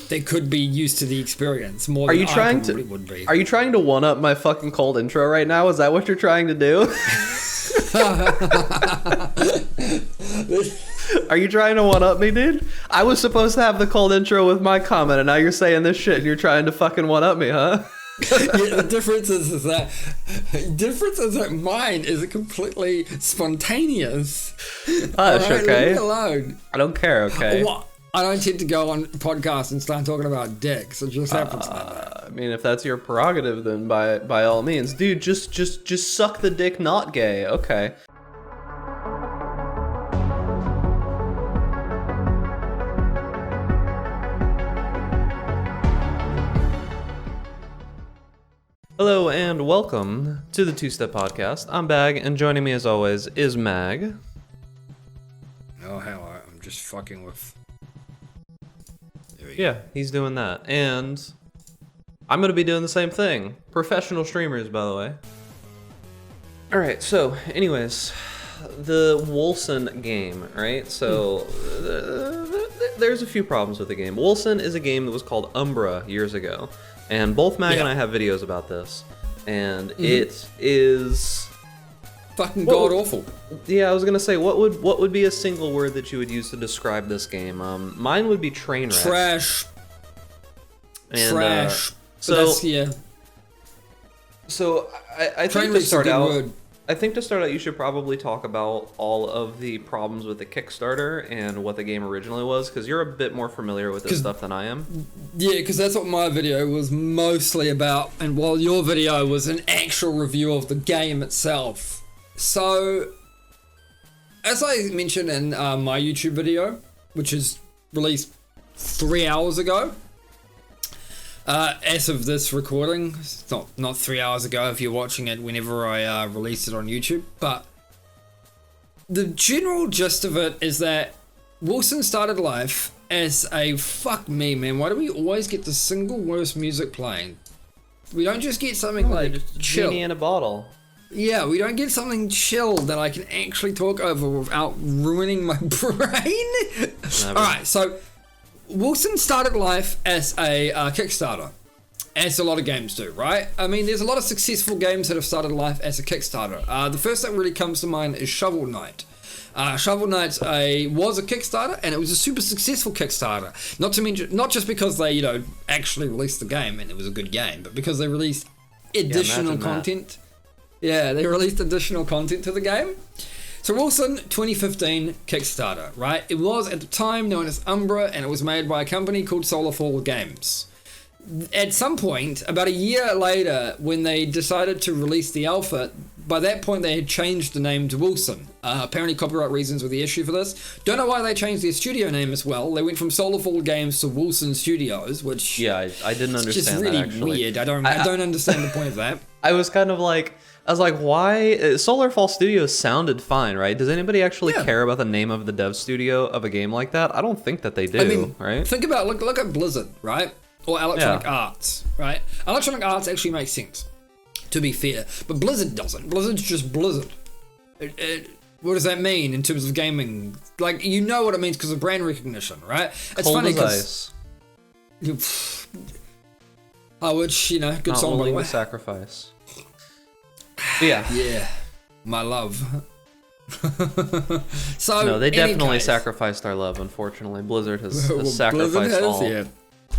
they could be used to the experience more than I probably would be. Are you trying to one-up my fucking cold intro right now? Is that what you're trying to do? Are you trying to one-up me, dude? I was supposed to have the cold intro with my comment, and now you're saying this shit and you're trying to fucking one-up me, huh? Yeah, the difference is that mine is completely spontaneous. Hush, okay? Leave me alone. I don't care, okay? What? I don't tend to go on podcasts and start talking about dicks. It just happens like that. I mean, if that's your prerogative, then by all means, dude, just suck the dick, not gay. Okay. Hello and welcome to the Two Step Podcast. I'm Bag, and joining me as always is Mag. Oh hell, I'm just fucking with. Yeah, he's doing that, and I'm gonna be doing the same thing. Professional streamers, by the way. All right. So, anyways, the Wolcen game, right? So, there's a few problems with the game. Wolcen is a game that was called Umbra years ago. And both Mag and I have videos about this, and it is fucking god awful. Yeah, I was gonna say, what would be a single word that you would use to describe this game? Mine would be train wreck. Trash. And, Trash. So I think to start out, you should probably talk about all of the problems with the Kickstarter and what the game originally was, because you're a bit more familiar with this stuff than I am. Yeah, because that's what my video was mostly about, and while your video was an actual review of the game itself. So, as I mentioned in my YouTube video, which is released 3 hours ago, as of this recording, it's not 3 hours ago if you're watching it whenever I released it on YouTube, but the general gist of it is that Wolcen started life as a fuck me, man. Why do we always get the single worst music playing? We don't just get something like chill. Genie in a bottle. Yeah, we don't get something chill that I can actually talk over without ruining my brain. Alright, so Wolcen started life as a Kickstarter, as a lot of games do, right? I mean, there's a lot of successful games that have started life as a Kickstarter. The first that really comes to mind is Shovel Knight. Shovel Knight was a Kickstarter, and it was a super successful Kickstarter. Not to mention, not just because they, actually released the game and it was a good game, but because they released additional content. Yeah, they released additional content to the game. So Wolcen 2015 Kickstarter, right? It was at the time known as Umbra, and it was made by a company called Solarfall Games. At some point, about a year later, when they decided to release the alpha, by that point they had changed the name to Wolcen. Apparently copyright reasons were the issue for this. Don't know why they changed their studio name as well. They went from Solarfall Games to Wolcen Studios, which I didn't understand just really that, actually. weird. I don't understand the point of that. I was like, why? Solarfall Studios sounded fine, right? Does anybody actually care about the name of the dev studio of a game like that? I don't think that they do, I mean, right? Think about, look at Blizzard, right? Or Electronic Arts, right? Electronic Arts actually makes sense, to be fair. But Blizzard doesn't. Blizzard's just Blizzard. What does that mean in terms of gaming? Like, you know what it means because of brand recognition, right? It's Cold funny as because... which, good Not song, by the willing way. to sacrifice. But Yeah, my love. So no, they definitely sacrificed our love, unfortunately. Blizzard has sacrificed Blizzard all. Yeah.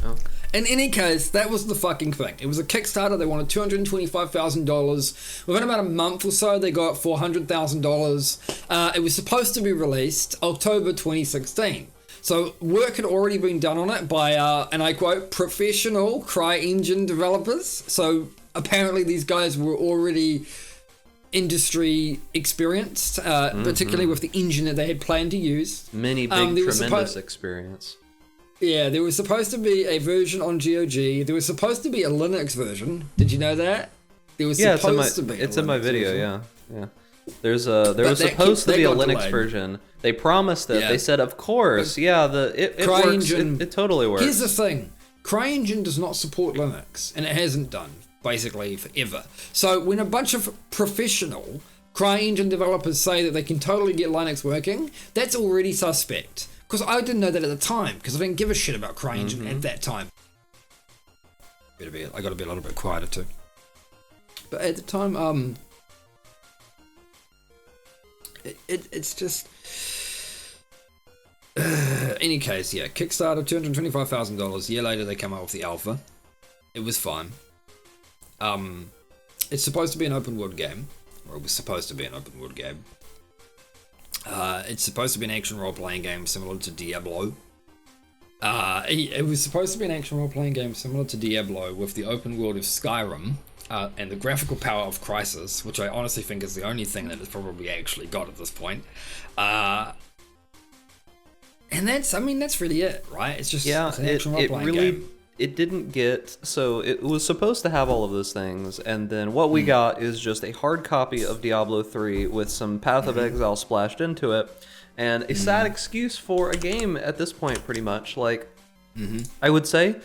Oh. In any case, that was the fucking thing. It was a Kickstarter. They wanted $225,000. Within about a month or so, they got $400,000. It was supposed to be released October 2016. So work had already been done on it by, and I quote, professional CryEngine developers. So apparently these guys were already industry experienced, particularly with the engine that they had planned to use. Many big, tremendous experience. Yeah, there was supposed to be a version on GOG. There was supposed to be a Linux version. Did you know that? There was supposed to be. It's in my video, yeah. There was supposed to be a Linux version. They promised it. Yeah. They said, of course, it works. It totally works. Here's the thing. CryEngine does not support Linux, and it hasn't done, basically, forever. So when a bunch of professional CryEngine developers say that they can totally get Linux working, that's already suspect. because I didn't know that at the time, because I didn't give a shit about CryEngine at that time. I got to be a little bit quieter too. But at the time, it's just. Any case, yeah, Kickstarter, $225,000. A year later, they come out with the alpha. It was fine. It's supposed to be an open world game, or it was supposed to be an open world game. It's supposed to be an action role-playing game similar to Diablo. It was supposed to be an action role-playing game similar to Diablo with the open world of Skyrim and the graphical power of Crysis, which I honestly think is the only thing that it's probably actually got at this point. And that's really it, right? It's just it's an action role-playing game. It didn't get, so it was supposed to have all of those things, and then what we got is just a hard copy of Diablo 3 with some Path of Exile splashed into it, and a sad excuse for a game at this point, pretty much. Like, I would say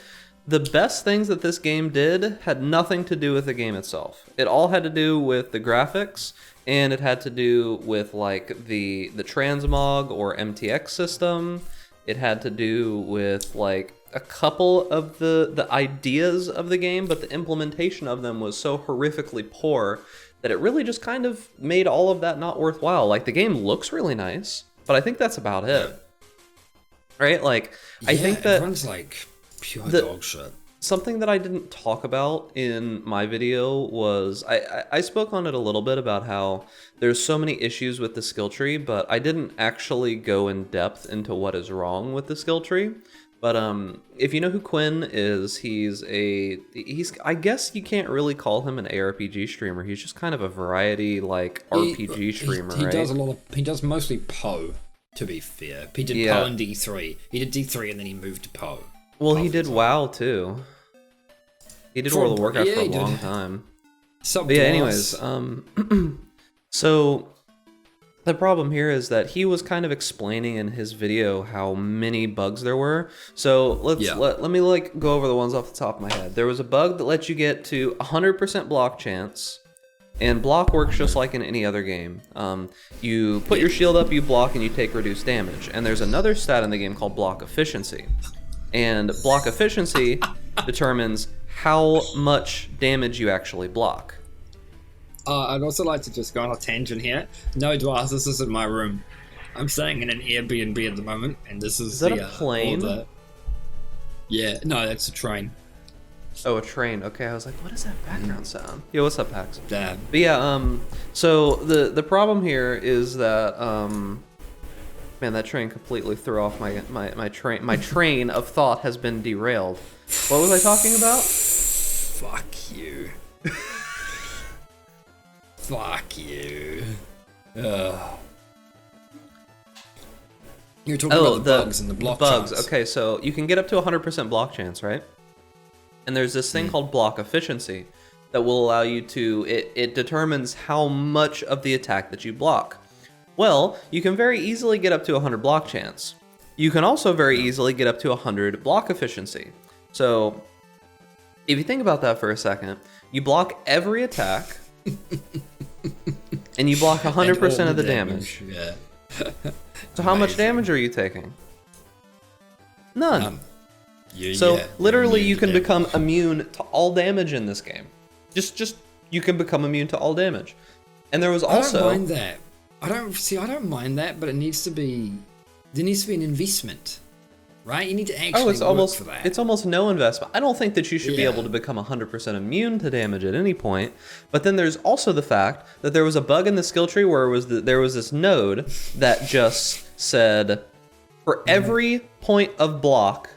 the best things that this game did had nothing to do with the game itself. It all had to do with the graphics, and it had to do with like the transmog or MTX system. It had to do with like a couple of the ideas of the game, but the implementation of them was so horrifically poor that it really just kind of made all of that not worthwhile. Like, the game looks really nice, but I think that's about it. Right? Like, I think that everyone's like pure dog shit. Something that I didn't talk about in my video was, I spoke on it a little bit about how there's so many issues with the skill tree, but I didn't actually go in depth into what is wrong with the skill tree. But if you know who Quinn is, he's I guess you can't really call him an ARPG streamer. He's just kind of a variety like RPG streamer, he right? He does mostly Poe, to be fair. He did Poe and D3. He did D3 and then he moved to Poe. Well, he did WoW too. He did World of Warcraft for a long time. But yeah, anyways, so the problem here is that he was kind of explaining in his video how many bugs there were. So let me like go over the ones off the top of my head. There was a bug that lets you get to 100% block chance, and block works just like in any other game. You put your shield up, you block, and you take reduced damage. And there's another stat in the game called block efficiency. And block efficiency determines how much damage you actually block. I'd also like to just go on a tangent here. No, Dwarf, this isn't my room. I'm staying in an Airbnb at the moment, and this is that a plane? Yeah, no, that's a train. Oh, a train. Okay, I was like, what is that background sound? Yo, what's up, Pax? Dad. But yeah, so the problem here is that, man, that train completely threw off my train of thought has been derailed. What was I talking about? Fuck you. Fuck you. You're talking about the bugs and the block bugs. chance. Okay, so you can get up to 100% block chance, right? And there's this thing called block efficiency that will allow you to, it determines how much of the attack that you block. Well, you can very easily get up to 100 block chance. You can also very easily get up to 100 block efficiency. So, if you think about that for a second, you block every attack, and you block 100% of the damage. Yeah. So how much damage are you taking? None. So literally you can become immune to all damage in this game. Just you can become immune to all damage. And there was also... I don't mind that. I don't mind that, but there needs to be an investment. Right? You need to actually work for that. It's almost no investment. I don't think that you should be able to become 100% immune to damage at any point. But then there's also the fact that there was a bug in the skill tree where there was this node that just said, for every point of block,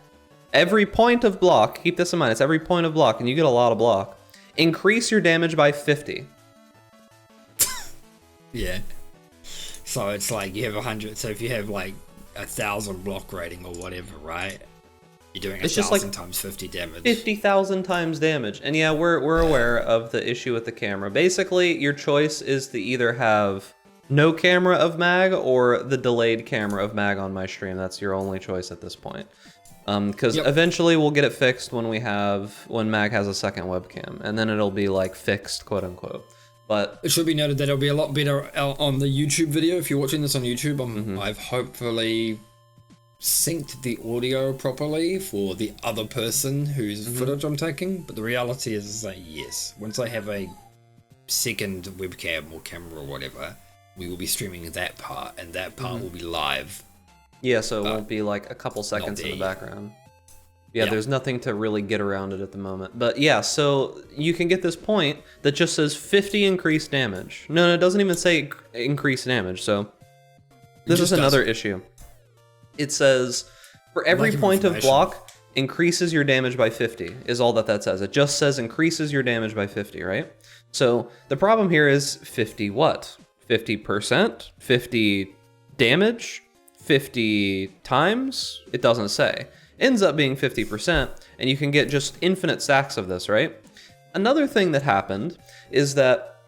keep this in mind, it's every point of block, and you get a lot of block, increase your damage by 50. Yeah. So it's like you have 100, so if you have like 1,000 block rating or whatever, right? You're doing 1,000 times 50 damage. 50,000 times damage. And yeah, we're aware of the issue with the camera. Basically, your choice is to either have no camera of mag or the delayed camera of mag on my stream. That's your only choice at this point. Because eventually we'll get it fixed when mag has a second webcam, and then it'll be like fixed, quote unquote. But it should be noted that it'll be a lot better on the YouTube video. If you're watching this on YouTube, I've hopefully synced the audio properly for the other person whose footage I'm taking, but the reality is that yes, once I have a second webcam or camera or whatever, we will be streaming that part, and that part will be live. Yeah, so it won't be like a couple seconds in the background. Yeah, there's nothing to really get around it at the moment. But yeah, so you can get this point that just says 50 increased damage. No, it doesn't even say increased damage, so this is another issue. It says, for every point of block, increases your damage by 50, is all that says. It just says increases your damage by 50, right? So the problem here is 50 what? 50%? 50 damage? 50 times? It doesn't say. Ends up being 50%, and you can get just infinite stacks of this, right? Another thing that happened is that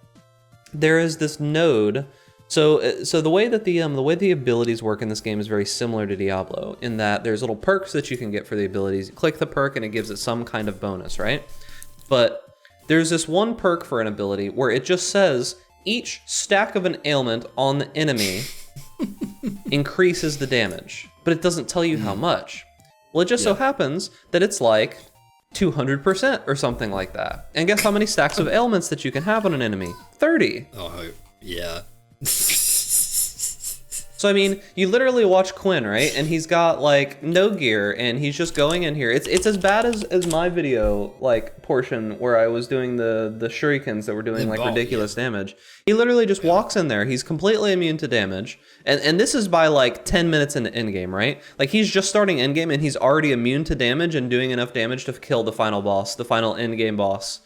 there is this node. So the way that the abilities work in this game is very similar to Diablo, in that there's little perks that you can get for the abilities. You click the perk and it gives it some kind of bonus, right? But there's this one perk for an ability where it just says each stack of an ailment on the enemy increases the damage, but it doesn't tell you how much. Well, it just so happens that it's like 200% or something like that. And guess how many stacks of ailments that you can have on an enemy? 30. Oh, yeah. So, I mean, you literally watch Quinn, right? And he's got, like, no gear, and he's just going in here. It's as bad as my video, like, portion where I was doing the shurikens that were doing, like, ridiculous damage. He literally just walks in there. He's completely immune to damage. And this is by, like, 10 minutes into endgame, right? Like, he's just starting endgame, and he's already immune to damage and doing enough damage to kill the final boss, the final endgame boss.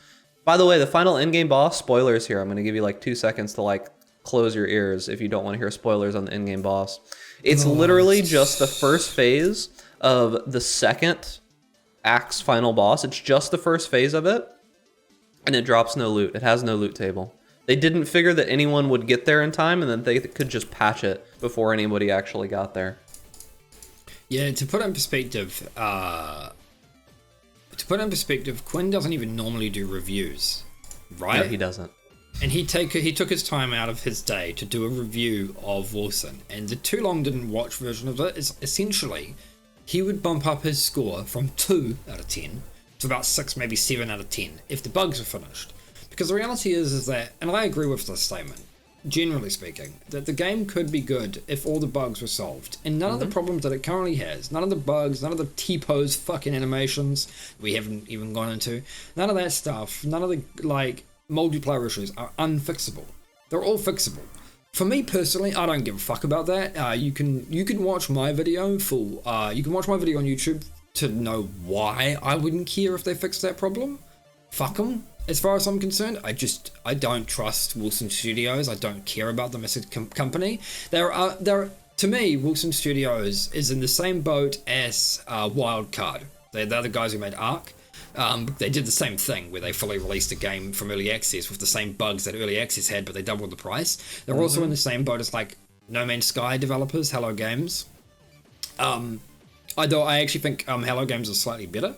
By the way, the final endgame boss, spoilers here. I'm going to give you, like, 2 seconds to, like, close your ears if you don't want to hear spoilers on the endgame boss. It's literally just the first phase of the second act's final boss. It's just the first phase of it, and it drops no loot. It has no loot table. They didn't figure that anyone would get there in time, and that they could just patch it before anybody actually got there. Yeah, to put it in perspective, Quinn doesn't even normally do reviews, right? No, he doesn't. And he took his time out of his day to do a review of Wolcen, and the too long didn't watch version of it is essentially he would bump up his score from 2 out of 10 to about 6, maybe 7 out of 10 if the bugs are finished. Because the reality is that, and I agree with this statement, generally speaking, that the game could be good if all the bugs were solved. And none of the problems that it currently has, none of the bugs, none of the T-pose fucking animations we haven't even gone into, none of that stuff, none of the, like, multiplayer issues are unfixable. They're all fixable. For me personally, I don't give a fuck about that. You can watch my video you can watch my video on YouTube to know why I wouldn't care if they fixed that problem. Fuck them. As far as I'm concerned, I don't trust Wolcen Studios. I don't care about them as a company. To me, Wolcen Studios is in the same boat as Wildcard. They're the guys who made Ark. They did the same thing where they fully released a game from early access with the same bugs that early access had, but they doubled the price. They're also in the same boat as like No Man's Sky developers, Hello Games. Although I actually think Hello Games is slightly better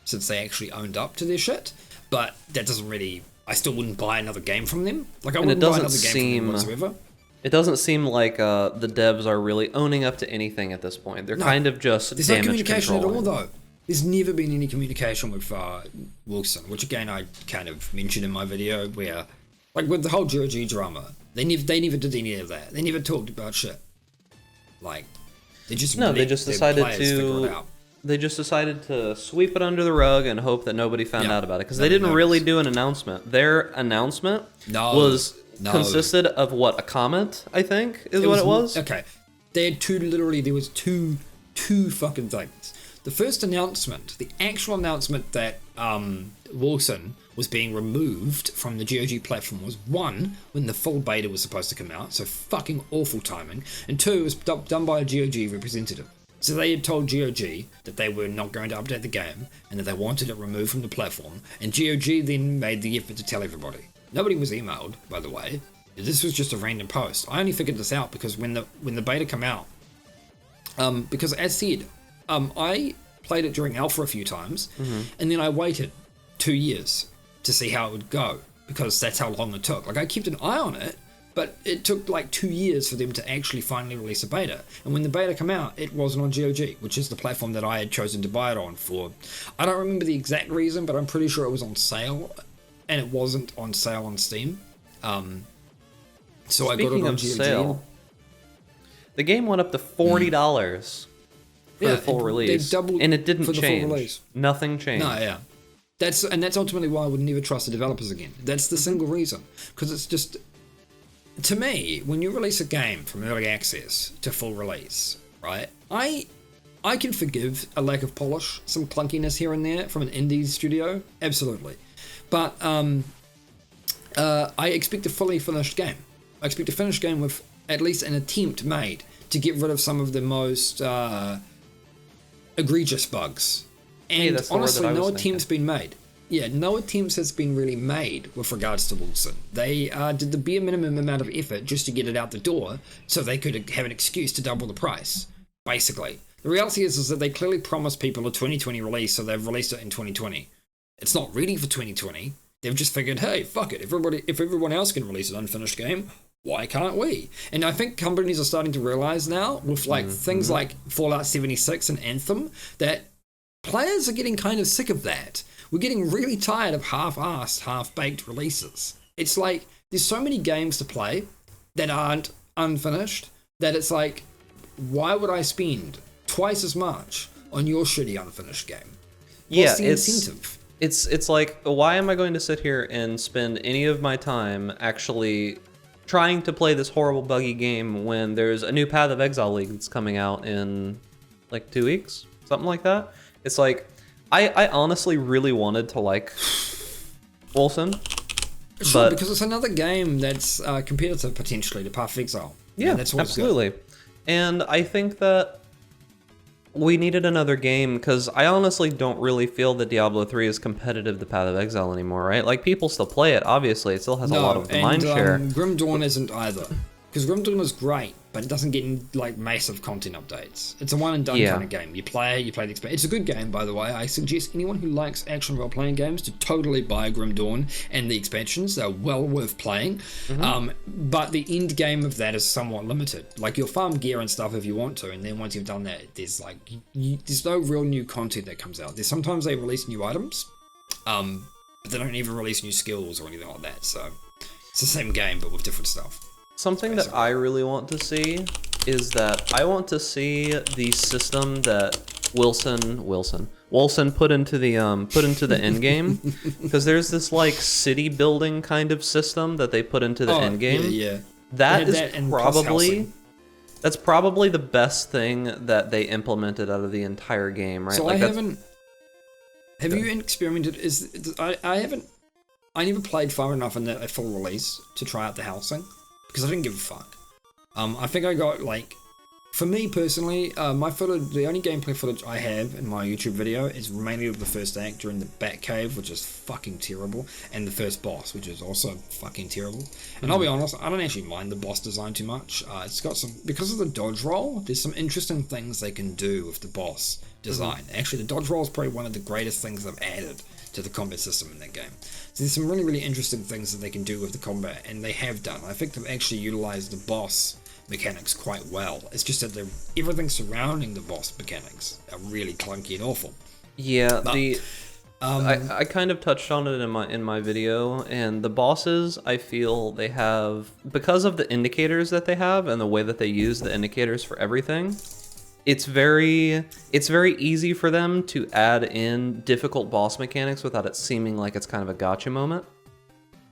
since they actually owned up to their shit, but that doesn't really. I still wouldn't buy another game from them. Like I wouldn't buy another game from them whatsoever. It doesn't seem like the devs are really owning up to anything at this point. They're kind of just there's damage no communication controlling. at all, though. There's never been any communication with Wolcen, which again I kind of mentioned in my video, where, like with the whole GOG drama, they never did any of that. They never talked about shit. Like, they just decided to sweep it under the rug and hope that nobody found out about it, because they didn't really do an announcement. Their announcement consisted of what, a comment, I think, is what it was. Okay, they had there was two fucking things. The first announcement, the actual announcement that Wolcen was being removed from the GOG platform was 1, when the full beta was supposed to come out, so fucking awful timing, and 2, it was done by a GOG representative. So they had told GOG that they were not going to update the game, and that they wanted it removed from the platform, and GOG then made the effort to tell everybody. Nobody was emailed, by the way. This was just a random post. I only figured this out because when the beta came out, because as said, I played it during alpha a few times, and then I waited 2 years to see how it would go, because that's how long it took. Like, I kept an eye on it, But it took like 2 years for them to actually finally release a beta. And when the beta came out, it wasn't on GOG, which is the platform that I had chosen to buy it on for. I don't remember the exact reason, but I'm pretty sure it was on sale, and it wasn't on sale on Steam. So I got it on GOG. Sale, the game went up to $40 for the full release, and it didn't change. Nothing changed. No, yeah. That's ultimately why I would never trust the developers again. That's the single reason. Because it's just... To me, when you release a game from early access to full release, right, I can forgive a lack of polish, some clunkiness here and there from an indie studio, absolutely. But I expect a fully finished game. I expect a finished game with at least an attempt made to get rid of some of the most egregious bugs. And honestly, no attempt's been made. Yeah, no attempts has been really made with regards to Wolcen. They did the bare minimum amount of effort just to get it out the door so they could have an excuse to double the price, basically. The reality is that they clearly promised people a 2020 release, so they've released it in 2020. It's not ready for 2020. They've just figured, hey, fuck it, if everyone else can release an unfinished game, why can't we? And I think companies are starting to realize now, with things like Fallout 76 and Anthem, that players are getting kind of sick of that. We're getting really tired of half-assed, half-baked releases. It's like, there's so many games to play that aren't unfinished, that it's like, why would I spend twice as much on your shitty unfinished game? What's the incentive? It's like, why am I going to sit here and spend any of my time actually trying to play this horrible buggy game when there's a new Path of Exile League that's coming out in like 2 weeks? Something like that. It's like, I honestly really wanted to like Wolcen. Sure, because it's another game that's competitive potentially to Path of Exile. Yeah, that's absolutely. Good. And I think that we needed another game because I honestly don't really feel that Diablo 3 is competitive to Path of Exile anymore, right? Like, people still play it, obviously. It still has a lot of the mind share. Grim Dawn isn't either. Because Grim Dawn is great, but it doesn't get like massive content updates. It's a one and done kind of game. You play the experience. It's a good game, by the way. I suggest anyone who likes action role-playing games to totally buy Grim Dawn and the expansions. They're well worth playing. But the end game of that is somewhat limited. Like, you'll farm gear and stuff if you want to, and then once you've done that, there's like there's no real new content that comes out. Sometimes they release new items, but they don't even release new skills or anything like that. So it's the same game but with different stuff. Something that I really want to see is that I want to see the system that Wolcen put into the end game, because there's this like city building kind of system that they put into the end game. Yeah. That's probably the best thing that they implemented out of the entire game, right? So like have you experimented? I never played far enough in a full release to try out the housing. Because I didn't give a fuck. I think I got, like... For me, personally, my footage, the only gameplay footage I have in my YouTube video is mainly of the first act during the Batcave, which is fucking terrible, and the first boss, which is also fucking terrible. And I'll be honest, I don't actually mind the boss design too much. It's got some... Because of the dodge roll, there's some interesting things they can do with the boss design. Actually, the dodge roll is probably one of the greatest things they've added to the combat system in that game. So there's some really, really interesting things that they can do with the combat, and they have done. I think they've actually utilized the boss mechanics quite well. It's just that everything surrounding the boss mechanics are really clunky and awful. Yeah, but, I kind of touched on it in my video, and the bosses, I feel they have, because of the indicators that they have and the way that they use the indicators for everything, it's very easy for them to add in difficult boss mechanics without it seeming like it's kind of a gotcha moment.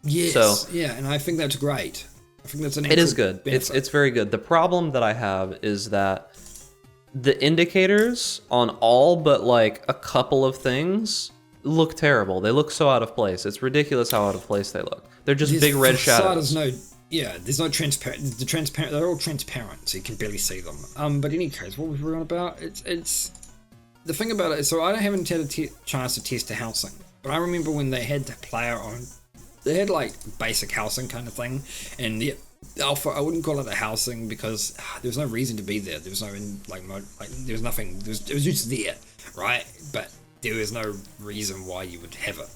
Yes, yeah, and I think that's great. I think that's it is good. It's very good. The problem that I have is that the indicators on all but like a couple of things look terrible. They look so out of place. It's ridiculous how out of place they look. They're just big red shadows. There's no transparent. They're all transparent, so you can barely see them. But in any case, what was we on about? It's the thing about it is, so I haven't had a chance to test the housing, but I remember when they had the player on, they had like basic housing kind of thing, and the alpha, I wouldn't call it a housing because there's no reason to be there. There was no there was nothing. It was just there, right? But there was no reason why you would have it.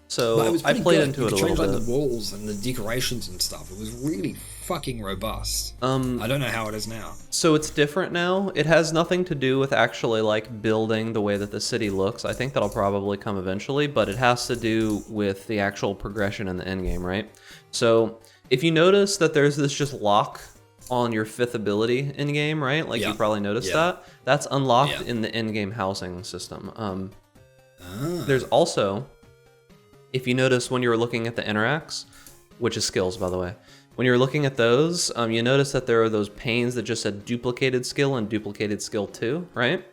So I played into it a little bit. Like the walls and the decorations and stuff. It was really fucking robust. I don't know how it is now. So it's different now. It has nothing to do with actually like building the way that the city looks. I think that'll probably come eventually, but it has to do with the actual progression in the end game, right? So if you notice that there's this just lock on your 5th ability in game, right? Like you probably noticed that. That's unlocked in the end game housing system. There's also, if you notice when you're looking at the interacts, which is skills, by the way, when you're looking at those, you notice that there are those panes that just said duplicated skill and duplicated skill 2, right?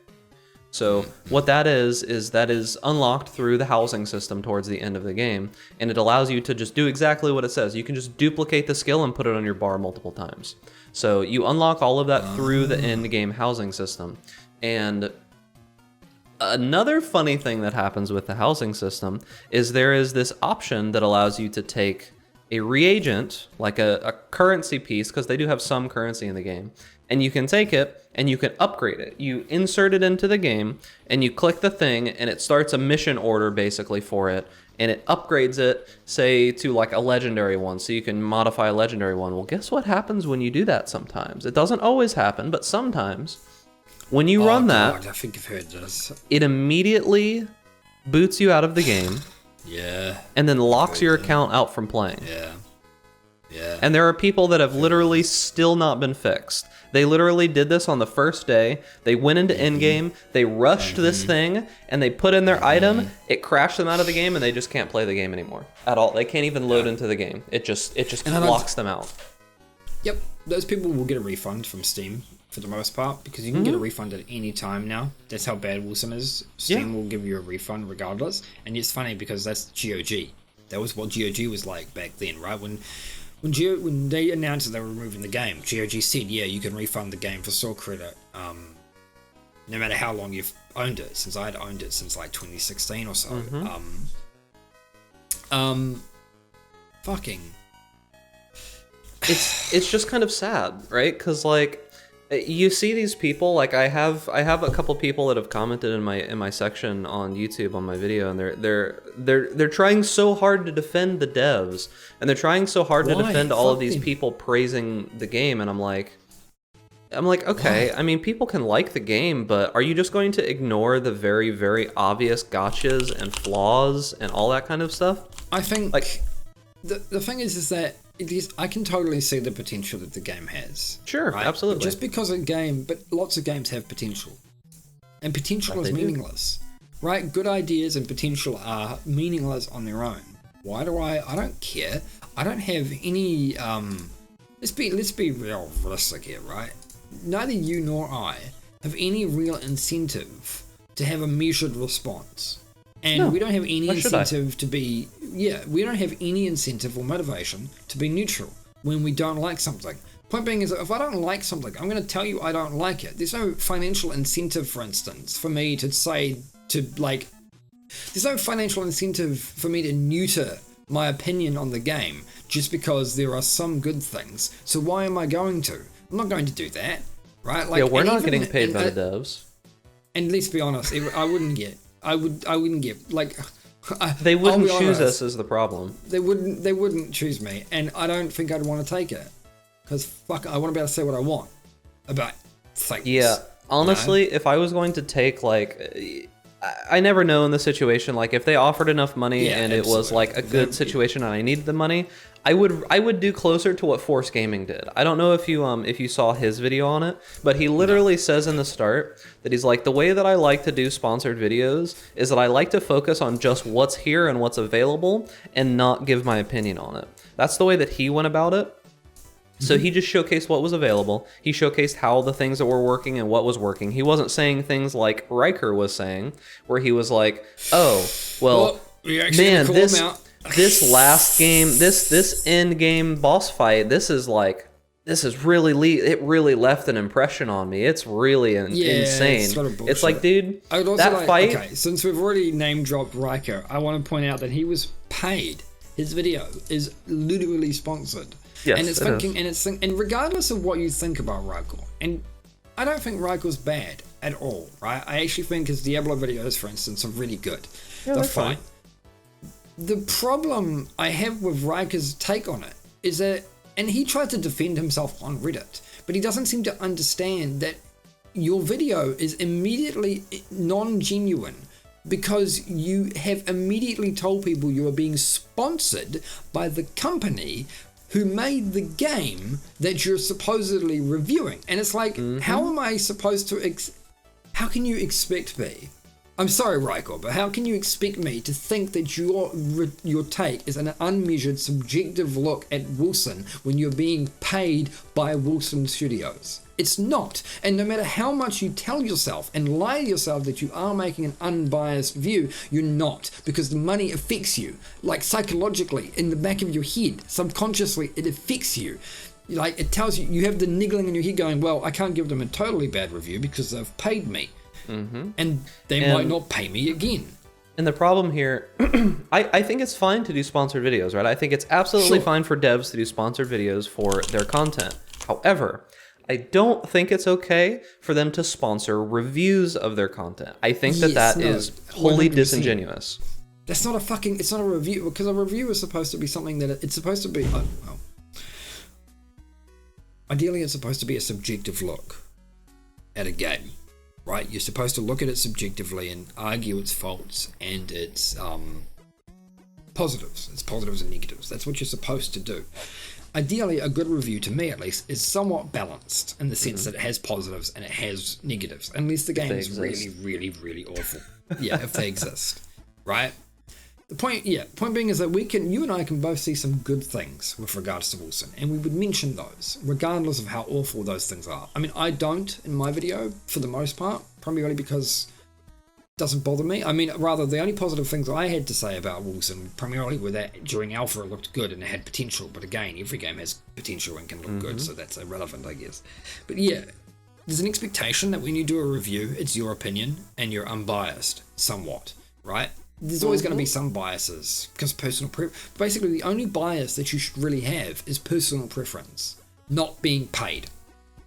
So what that is that is unlocked through the housing system towards the end of the game, and it allows you to just do exactly what it says. You can just duplicate the skill and put it on your bar multiple times. So you unlock all of that through the end game housing system. And another funny thing that happens with the housing system is there is this option that allows you to take a reagent, like a currency piece, because they do have some currency in the game, and you can take it and you can upgrade it. You insert it into the game and you click the thing and it starts a mission order basically for it, and it upgrades it, say, to like a legendary one, so you can modify a legendary one. Well, guess what happens when you do that sometimes? It doesn't always happen, but sometimes when you run that, I think I've heard this. It immediately boots you out of the game. Yeah. And then locks your account out from playing. Yeah. Yeah. And there are people that have literally still not been fixed. They literally did this on the first day. They went into endgame, they rushed this thing, and they put in their item. It crashed them out of the game, and they just can't play the game anymore at all. They can't even load into the game. It just locks them out. Yep. Those people will get a refund from Steam for the most part, because you can get a refund at any time now. That's how bad Wolcen is. Steam will give you a refund regardless. And it's funny because that's GOG. That was what GOG was like back then, right? When they announced that they were removing the game, GOG said, yeah, you can refund the game for store credit, no matter how long you've owned it. Since I had owned it since like 2016 or so. Fucking. It's just kind of sad, right? Because like, you see these people, like I have a couple people that have commented in my section on YouTube on my video, and they're trying so hard to defend the devs, and they're trying so hard to defend all of these people praising the game, and I'm like, okay, I mean, people can like the game, but are you just going to ignore the very, very obvious gotchas and flaws and all that kind of stuff? I think like the thing is that I can totally see the potential that the game has. Sure, right? Absolutely. Just because a game, but lots of games have potential. And potential is meaningless. Right? Good ideas and potential are meaningless on their own. Why do I don't care. I don't have any let's be realistic here, right? Neither you nor I have any real incentive to have a measured response. And we don't have any incentive to be, we don't have any incentive or motivation to be neutral when we don't like something. Point being is that if I don't like something, I'm going to tell you I don't like it. There's no financial incentive, for instance, for me to say, there's no financial incentive for me to neuter my opinion on the game just because there are some good things. So why am I going to? I'm not going to do that, right? Like, we're not getting paid by the devs. And let's be honest, I wouldn't get like. They wouldn't choose us is the problem. They wouldn't choose me, and I don't think I'd want to take it, because fuck, I want to be able to say what I want about things. Yeah, honestly, if I was going to take like, I never know in the situation. Like if they offered enough money and it was like a good situation and I needed the money, I would do closer to what Force Gaming did. I don't know if you saw his video on it, but he literally says in the start that he's like, the way that I like to do sponsored videos is that I like to focus on just what's here and what's available and not give my opinion on it. That's the way that he went about it. So he just showcased what was available. He showcased how the things that were working and what was working. He wasn't saying things like Riker was saying, where he was like, oh, well man, this last game, this end game boss fight, it really left an impression on me. It's really insane. It's like, dude, that fight. Okay, since we've already name dropped Riker, I want to point out that he was paid. His video is literally sponsored. Yes, and regardless of what you think about Riker, and I don't think Riker's bad at all, right? I actually think his Diablo videos, for instance, are really good. Yeah, they're fine. The problem I have with Riker's take on it is that, And he tried to defend himself on Reddit, but he doesn't seem to understand that your video is immediately non-genuine because you have immediately told people you are being sponsored by the company who made the game that you're supposedly reviewing. And it's like, how am I supposed to, how can you expect me? I'm sorry, Raikor, but how can you expect me to think that your take is an unmeasured, subjective look at Wolcen when you're being paid by Wolcen Studios? It's not. And no matter how much you tell yourself and lie to yourself that you are making an unbiased view, you're not, because the money affects you. Like psychologically, in the back of your head, subconsciously, it affects you. Like it tells you, you have the niggling in your head going, well, I can't give them a totally bad review because they've paid me. And they might not pay me again. And the problem here, I think it's fine to do sponsored videos, right? I think it's absolutely fine for devs to do sponsored videos for their content. However, I don't think it's okay for them to sponsor reviews of their content. I think that is wholly 100%. Disingenuous. That's not a fucking, it's not a review, because a review is supposed to be something that it's supposed to be, ideally it's supposed to be a subjective look at a game. Right, you're supposed to look at it subjectively and argue its faults and its positives. Its positives and negatives. That's what you're supposed to do. Ideally, a good review, to me at least, is somewhat balanced in the sense that it has positives and it has negatives. Unless the game is really, really, really awful. Yeah, if they exist. Right? The point being is that you and I can both see some good things with regards to Wolcen, and we would mention those, regardless of how awful those things are. I mean, I don't in my video, for the most part, primarily because it doesn't bother me. I mean, rather, the only positive things I had to say about Wolcen primarily were that during alpha it looked good and it had potential, but again, every game has potential and can look good, so that's irrelevant, I guess. But yeah, there's an expectation that when you do a review, it's your opinion and you're unbiased, somewhat, right? There's always going to be some biases because basically the only bias that you should really have is personal preference, not being paid.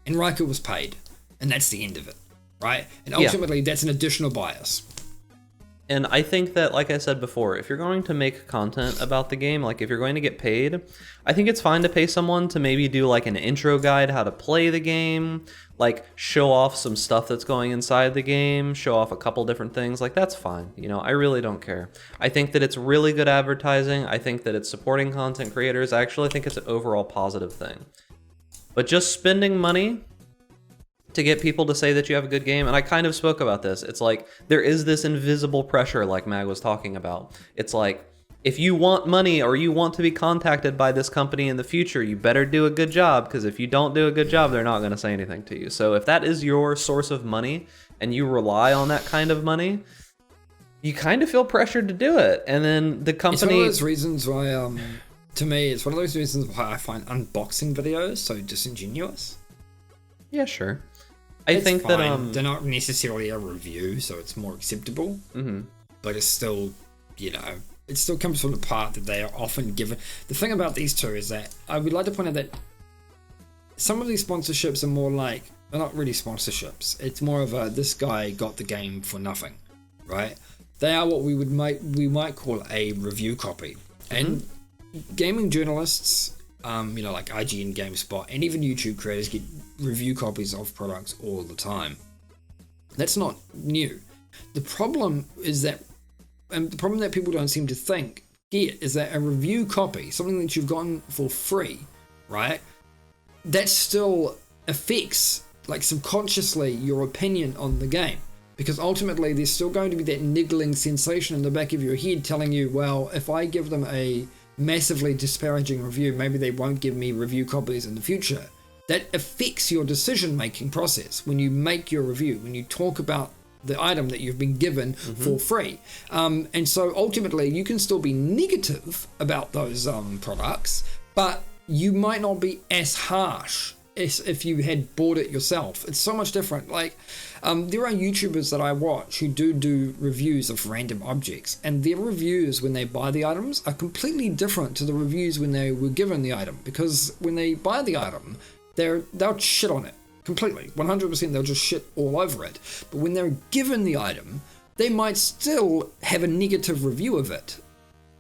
And Raikor was paid, and that's the end of it, right? And ultimately that's an additional bias. And I think that, like I said before, if you're going to make content about the game, like if you're going to get paid, I think it's fine to pay someone to maybe do like an intro guide, how to play the game, like show off some stuff that's going inside the game, show off a couple different things. Like that's fine. You know, I really don't care. I think that it's really good advertising. I think that it's supporting content creators. I actually think it's an overall positive thing. But just spending money to get people to say that you have a good game, and I kind of spoke about this, it's like there is this invisible pressure like Mag was talking about. It's like, if you want money or you want to be contacted by this company in the future, you better do a good job, because if you don't do a good job, they're not going to say anything to you. So if that is your source of money and you rely on that kind of money, you kind of feel pressured to do it. And then the company... It's one of those reasons why, to me, it's one of those reasons why I find unboxing videos so disingenuous. Yeah, sure. I think fine. that they're not necessarily a review, so it's more acceptable. But it's still, you know, it still comes from the part that they are often given. The thing about these two is that I would like to point out that some of these sponsorships are more like, they're not really sponsorships. It's more of a, this guy got the game for nothing, right? They are what we might call a review copy. And gaming journalists, you know, like IGN, GameSpot, and even YouTube creators get review copies of products all the time. That's not new. The problem is that, and the problem that people don't seem to get is that a review copy, something that you've gotten for free, right? That still affects, like subconsciously, your opinion on the game. Because ultimately there's still going to be that niggling sensation in the back of your head telling you, well, if I give them a massively disparaging review, maybe they won't give me review copies in the future. That affects your decision-making process when you make your review, when you talk about the item that you've been given for free. And so ultimately you can still be negative about those products, but you might not be as harsh as if you had bought it yourself. It's so much different. Like there are YouTubers that I watch who do reviews of random objects, and their reviews when they buy the items are completely different to the reviews when they were given the item, because when they buy the item, they'll shit on it completely, 100%. They'll just shit all over it. But when they're given the item, they might still have a negative review of it,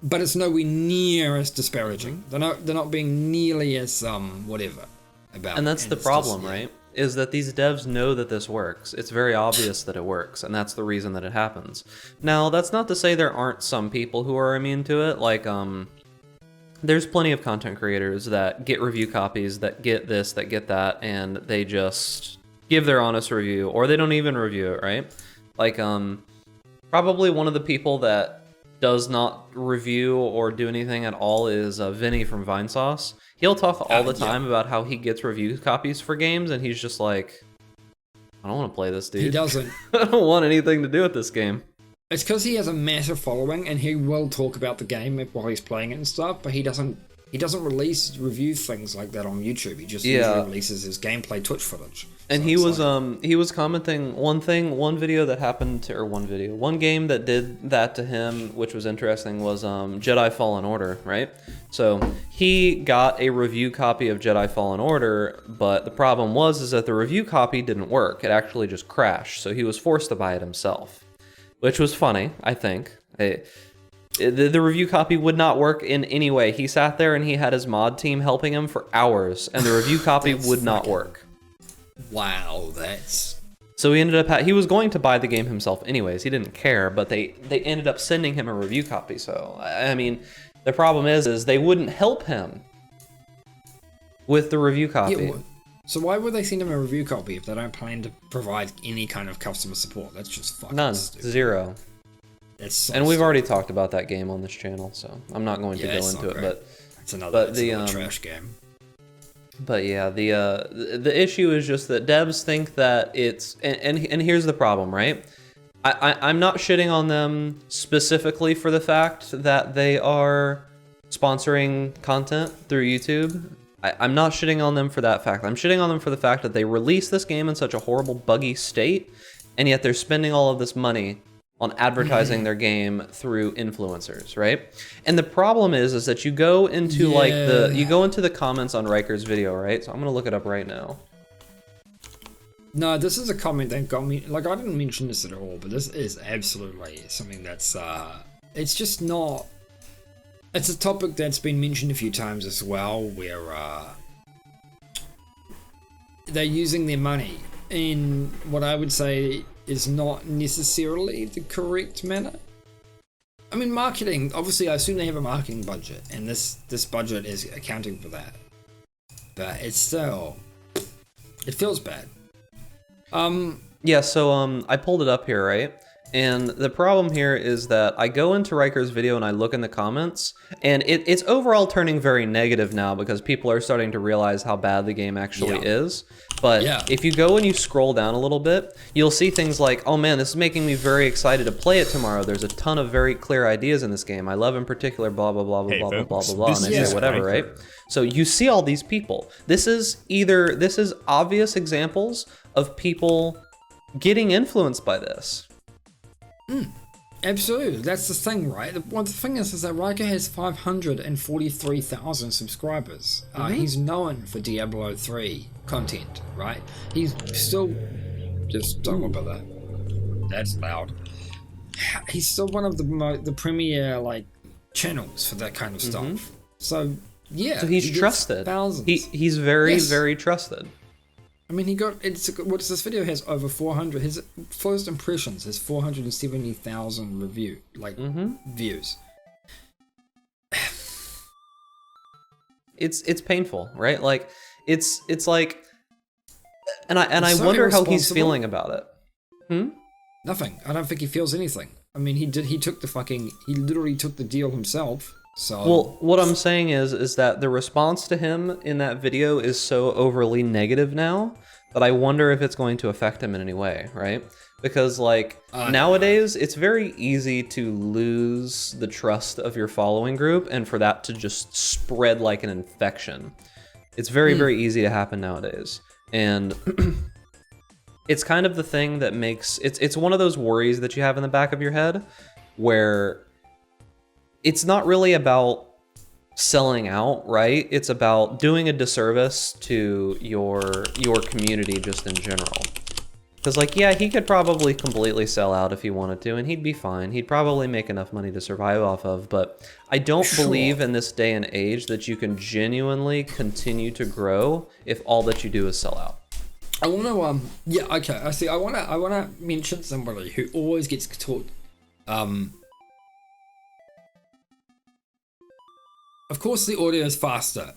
but it's nowhere near as disparaging. They're not being nearly as whatever about. And that's the problem, right? Is that these devs know that this works. It's very obvious that it works, and that's the reason that it happens. Now, that's not to say there aren't some people who are immune to it. Like, there's plenty of content creators that get review copies, that get this, that get that, and they just give their honest review, or they don't even review it, right? Like, probably one of the people that does not review or do anything at all is Vinny from Vinesauce. He'll talk all the time about how he gets review copies for games, and he's just like, I don't want to play this, dude. He doesn't. I don't want anything to do with this game. It's because he has a massive following, and he will talk about the game while he's playing it and stuff, but he doesn't review things like that on YouTube. He just usually releases his gameplay Twitch footage. And so he was commenting one video that happened to, or one game that did that to him, which was interesting, was Jedi Fallen Order, right? So he got a review copy of Jedi Fallen Order, but the problem is that the review copy didn't work. It actually just crashed, so he was forced to buy it himself, which was funny, I think. The review copy would not work in any way. He sat there and he had his mod team helping him for hours, and the review copy would not work. Wow, that's... So he ended up... he was going to buy the game himself anyways. He didn't care, but they ended up sending him a review copy. So, I mean, the problem is they wouldn't help him with the review copy. Yeah, so why would they send him a review copy if they don't plan to provide any kind of customer support? That's just fucking stupid. Zero. So and we've already talked about that game on this channel, so I'm not going to go into it. But it's another trash game. But yeah, the issue is just that devs think that it's and here's the problem, right? I'm not shitting on them specifically for the fact that they are sponsoring content through YouTube. I'm not shitting on them for that fact. I'm shitting on them for the fact that they released this game in such a horrible, buggy state, and yet they're spending all of this money on advertising their game through influencers, right? And the problem is that you go into the comments on Riker's video, right? So I'm gonna look it up right now. No, this is a comment that got me, like, I didn't mention this at all, but this is absolutely something that's, it's just not, it's a topic that's been mentioned a few times as well, where, they're using their money in what I would say is not necessarily the correct manner. I mean, marketing, obviously I assume they have a marketing budget, and this budget is accounting for that. But it's still, it feels bad. Yeah, so I pulled it up here, right? And the problem here is that I go into Riker's video and I look in the comments, and it's overall turning very negative now because people are starting to realize how bad the game actually is. But if you go and you scroll down a little bit, you'll see things like, oh man, this is making me very excited to play it tomorrow. There's a ton of very clear ideas in this game. I love in particular blah, blah, blah, blah, blah, blah, blah, blah, blah, and they say whatever, right? So you see all these people. This is obvious examples of people getting influenced by this. Absolutely, that's the thing, right? The thing is that Riker has 543,000 subscribers. He's known for Diablo 3 content, right? He's still, just don't worry about that. That's loud. He's still one of the premier like channels for that kind of stuff. So yeah, so he's trusted. Thousands. He's very very trusted. I mean, what's this video has over 400. His first impressions has 470,000 views. It's painful, right? Like it's like, and I wonder how he's feeling about it. Nothing. I don't think he feels anything. I mean, he literally took the deal himself. So well, what I'm saying is that the response to him in that video is so overly negative now that I wonder if it's going to affect him in any way, right? Because like nowadays, it's very easy to lose the trust of your following group and for that to just spread like an infection. It's very, very easy to happen nowadays. And it's kind of the thing that makes, it's one of those worries that you have in the back of your head where it's not really about selling out, right? It's about doing a disservice to your community just in general. Because, like, yeah, he could probably completely sell out if he wanted to, and he'd be fine. He'd probably make enough money to survive off of, but I don't believe in this day and age that you can genuinely continue to grow if all that you do is sell out. I want to, yeah, okay, I see. I want to mention somebody who always gets taught, of course the audio is faster.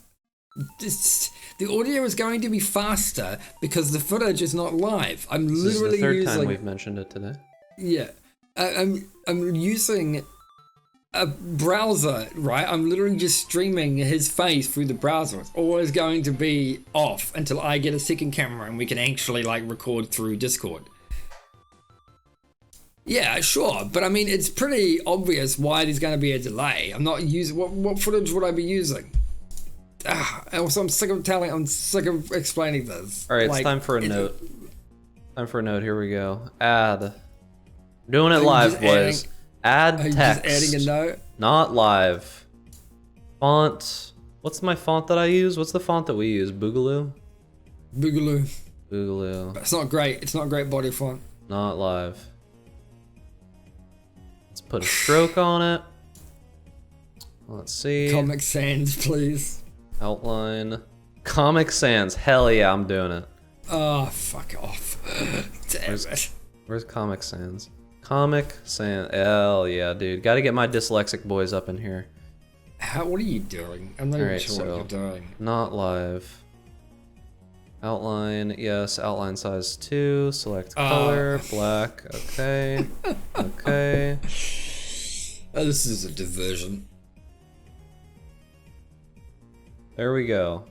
The audio is going to be faster because the footage is not live. I'm literally using... This is the third time we've mentioned it today. Yeah. I'm using a browser, right? I'm literally just streaming his face through the browser. It's always going to be off until I get a second camera and we can actually, like, record through Discord. Yeah, sure. But, I mean, it's pretty obvious why there's going to be a delay. I'm not using... What footage would I be using? Also, I'm sick of explaining this. All right, it's time for a note. Time for a note. Here we go. Add. Doing it live, boys. Add text. Just adding a note. Not live. Font. What's my font that I use? What's the font that we use? Boogaloo. Boogaloo. It's not great. It's not a great body font. Not live. Let's put a stroke on it. Let's see. Comic Sans, please. Outline. Comic Sans. Hell yeah, I'm doing it. Oh, fuck off. Damn it. Where's Comic Sans? Comic Sans. Hell yeah, dude. Gotta get my dyslexic boys up in here. What are you doing? I'm not even sure what you're doing. Not live. Outline. Yes, outline size 2. Select color. Black. Okay. Okay. Oh, this is a diversion. There we go.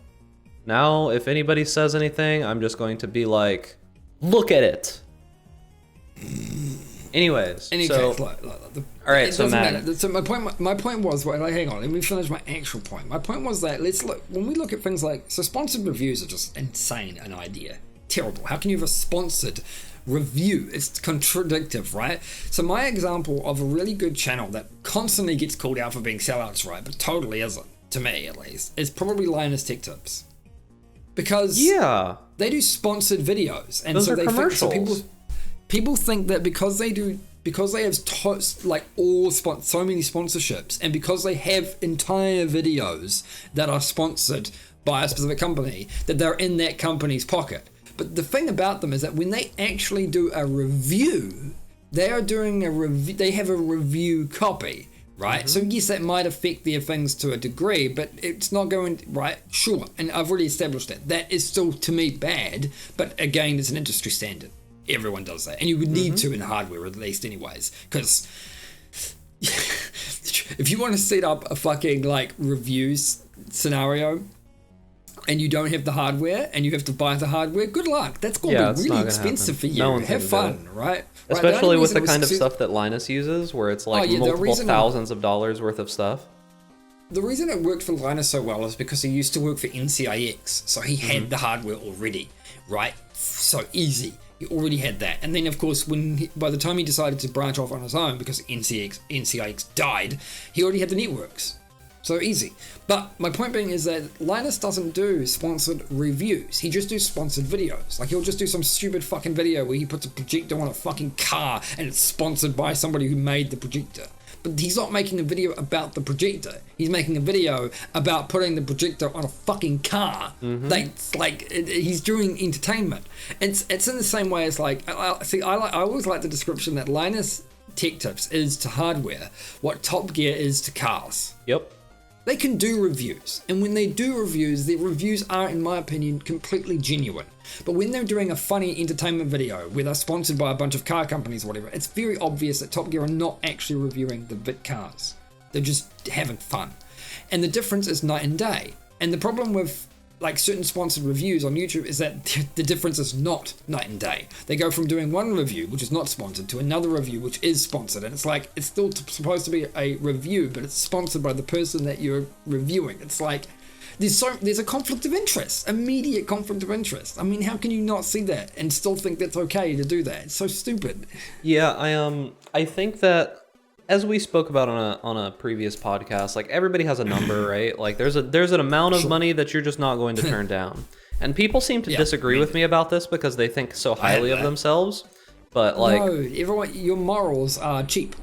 Now, if anybody says anything, I'm just going to be like, look at it. Anyways, so all right, so Matt. So my point was, wait, hang on, let me finish my actual point. My point was that let's look when we look at things like sponsored reviews are just insane an idea, terrible. How can you have a sponsored review? It's contradictive, right? So my example of a really good channel that constantly gets called out for being sellouts, right, but totally isn't, to me at least, is probably Linus Tech Tips, because they do sponsored videos, and those so are they commercials. Think, so people think that because they have so many sponsorships, and because they have entire videos that are sponsored by a specific company, that they're in that company's pocket. But the thing about them is that when they actually do a review, they are doing a review. They have a review copy, right? Mm-hmm. So yes, that might affect their things to a degree, but it's not going right. Sure, and I've already established that. That is still to me bad, but again, it's an industry standard. Everyone does that, and you would need to in hardware at least, anyways, because if you want to set up a fucking like reviews scenario and you don't have the hardware and you have to buy the hardware, good luck. That's going to be really expensive for you. No, have fun, right? Especially with the kind of stuff that Linus uses, where it's like multiple thousands of dollars worth of stuff. The reason it worked for Linus so well is because he used to work for NCIX, so he had the hardware already, right? So easy. He already had that. And then, of course, by the time he decided to branch off on his own, because NCIX died, he already had the networks. So easy. But my point being is that Linus doesn't do sponsored reviews. He just does sponsored videos. Like, he'll just do some stupid fucking video where he puts a projector on a fucking car and it's sponsored by somebody who made the projector. But he's not making a video about the projector. He's making a video about putting the projector on a fucking car. He's doing entertainment. It's in the same way as like, I always like the description that Linus Tech Tips is to hardware what Top Gear is to cars. Yep. They can do reviews, and when they do reviews, their reviews are, in my opinion, completely genuine. But when they're doing a funny entertainment video where they're sponsored by a bunch of car companies or whatever, it's very obvious that Top Gear are not actually reviewing the bit cars. They're just having fun. And the difference is night and day. And the problem with like certain sponsored reviews on YouTube is that the difference is not night and day. They go from doing one review, which is not sponsored, to another review, which is sponsored. And it's like, it's still supposed to be a review, but it's sponsored by the person that you're reviewing. It's like, there's a conflict of interest, immediate conflict of interest. I mean, how can you not see that and still think that's okay to do that? It's so stupid. Yeah, I think that, as we spoke about on a previous podcast, like everybody has a number, right? Like there's an amount of money that you're just not going to turn down. And people seem to disagree with me about this because they think so highly of themselves. But like, no, everyone, your morals are cheap.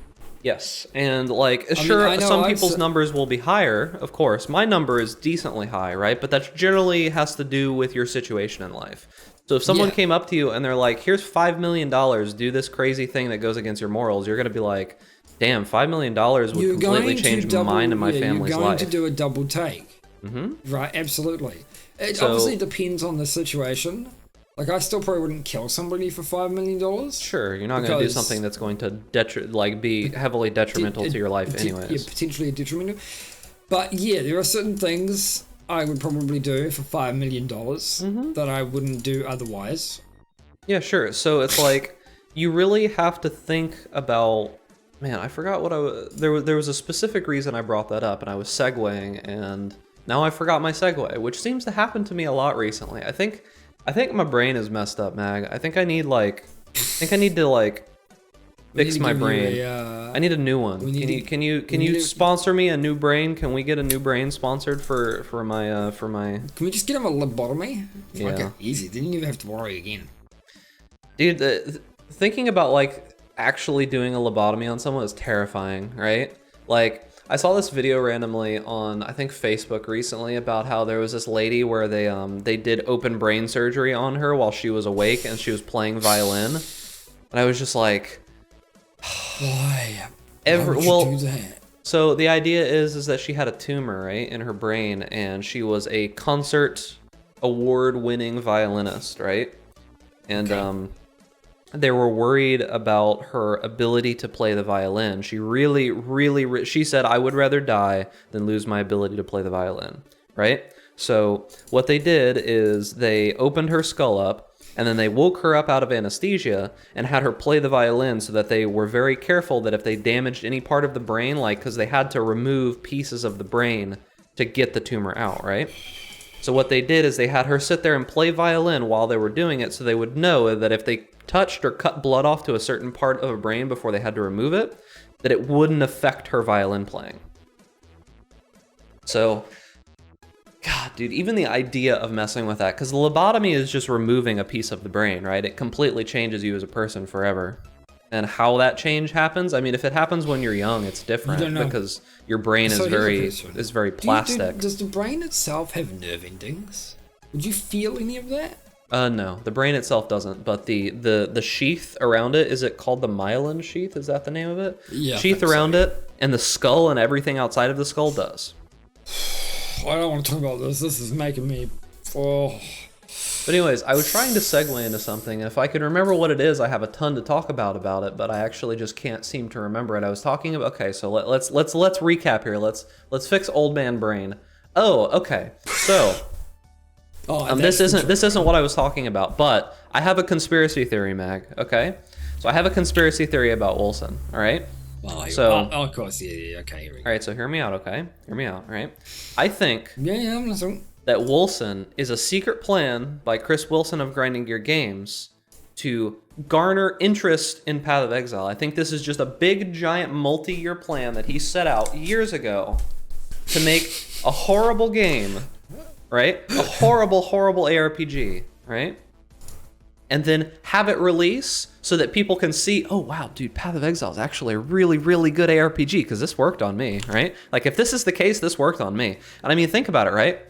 Yes, and like, sure, some people's numbers will be higher, of course. My number is decently high, right? But that generally has to do with your situation in life. So if someone came up to you and they're like, here's $5 million, do this crazy thing that goes against your morals, you're going to be like, damn, $5 million would completely change mine and my family's life. You're going to do a double take. Right, absolutely. It obviously depends on the situation. Like, I still probably wouldn't kill somebody for $5 million. Sure, you're not going to do something that's going to be heavily detrimental to your life anyways. Yeah, potentially detrimental. But yeah, there are certain things I would probably do for $5 million that I wouldn't do otherwise. Yeah, sure. So it's like, you really have to think about... Man, I forgot what I was... There was a specific reason I brought that up, and I was segueing, and now I forgot my segue, which seems to happen to me a lot recently. I think my brain is messed up, Mag. I think I need to fix my brain. I need a new one. Can you sponsor me a new brain? Can we get a new brain sponsored for my Can we just get him a lobotomy? Yeah. Okay, easy. Then you never have to worry again. Dude, thinking about like actually doing a lobotomy on someone is terrifying, right? Like, I saw this video randomly on, I think, Facebook recently about how there was this lady where they did open brain surgery on her while she was awake and she was playing violin. And I was just like... Why? Why would you do that? So the idea is that she had a tumor, right, in her brain, and she was a concert award-winning violinist, right? And they were worried about her ability to play the violin. She she said, I would rather die than lose my ability to play the violin, right? So what they did is they opened her skull up, and then they woke her up out of anesthesia and had her play the violin so that they were very careful that if they damaged any part of the brain, like, because they had to remove pieces of the brain to get the tumor out, right? So what they did is they had her sit there and play violin while they were doing it so they would know that if they touched or cut blood off to a certain part of a brain before they had to remove it, that it wouldn't affect her violin playing. So, God, dude, even the idea of messing with that, because the lobotomy is just removing a piece of the brain, right? It completely changes you as a person forever. And how that change happens, I mean, if it happens when you're young, it's different because your brain is very plastic. Does the brain itself have nerve endings? Would you feel any of that? No, the brain itself doesn't, but the sheath around it, is it called the myelin sheath? Is that the name of it? Yeah. Sheath around it, and the skull and everything outside of the skull does. I don't want to talk about this. This is making me... Oh. But anyways, I was trying to segue into something. If I could remember what it is, I have a ton to talk about it, but I actually just can't seem to remember it. I was talking about... Okay, so let's recap here. Let's fix old man brain. Oh, okay. So... this isn't what I was talking about, but I have a conspiracy theory, Mag, okay? So I have a conspiracy theory about Wolcen, all right? Of course, yeah, okay. Here we go. All right, so hear me out, okay? Hear me out, all right? I think I'm listening. That Wolcen is a secret plan by Chris Wolcen of Grinding Gear Games to garner interest in Path of Exile. I think this is just a big, giant, multi-year plan that he set out years ago to make a horrible game, right? A horrible, horrible ARPG, right? And then have it release so that people can see, oh, wow, dude, Path of Exile is actually a really, really good ARPG because this worked on me, right? Like, if this is the case, this worked on me. And I mean, think about it, right?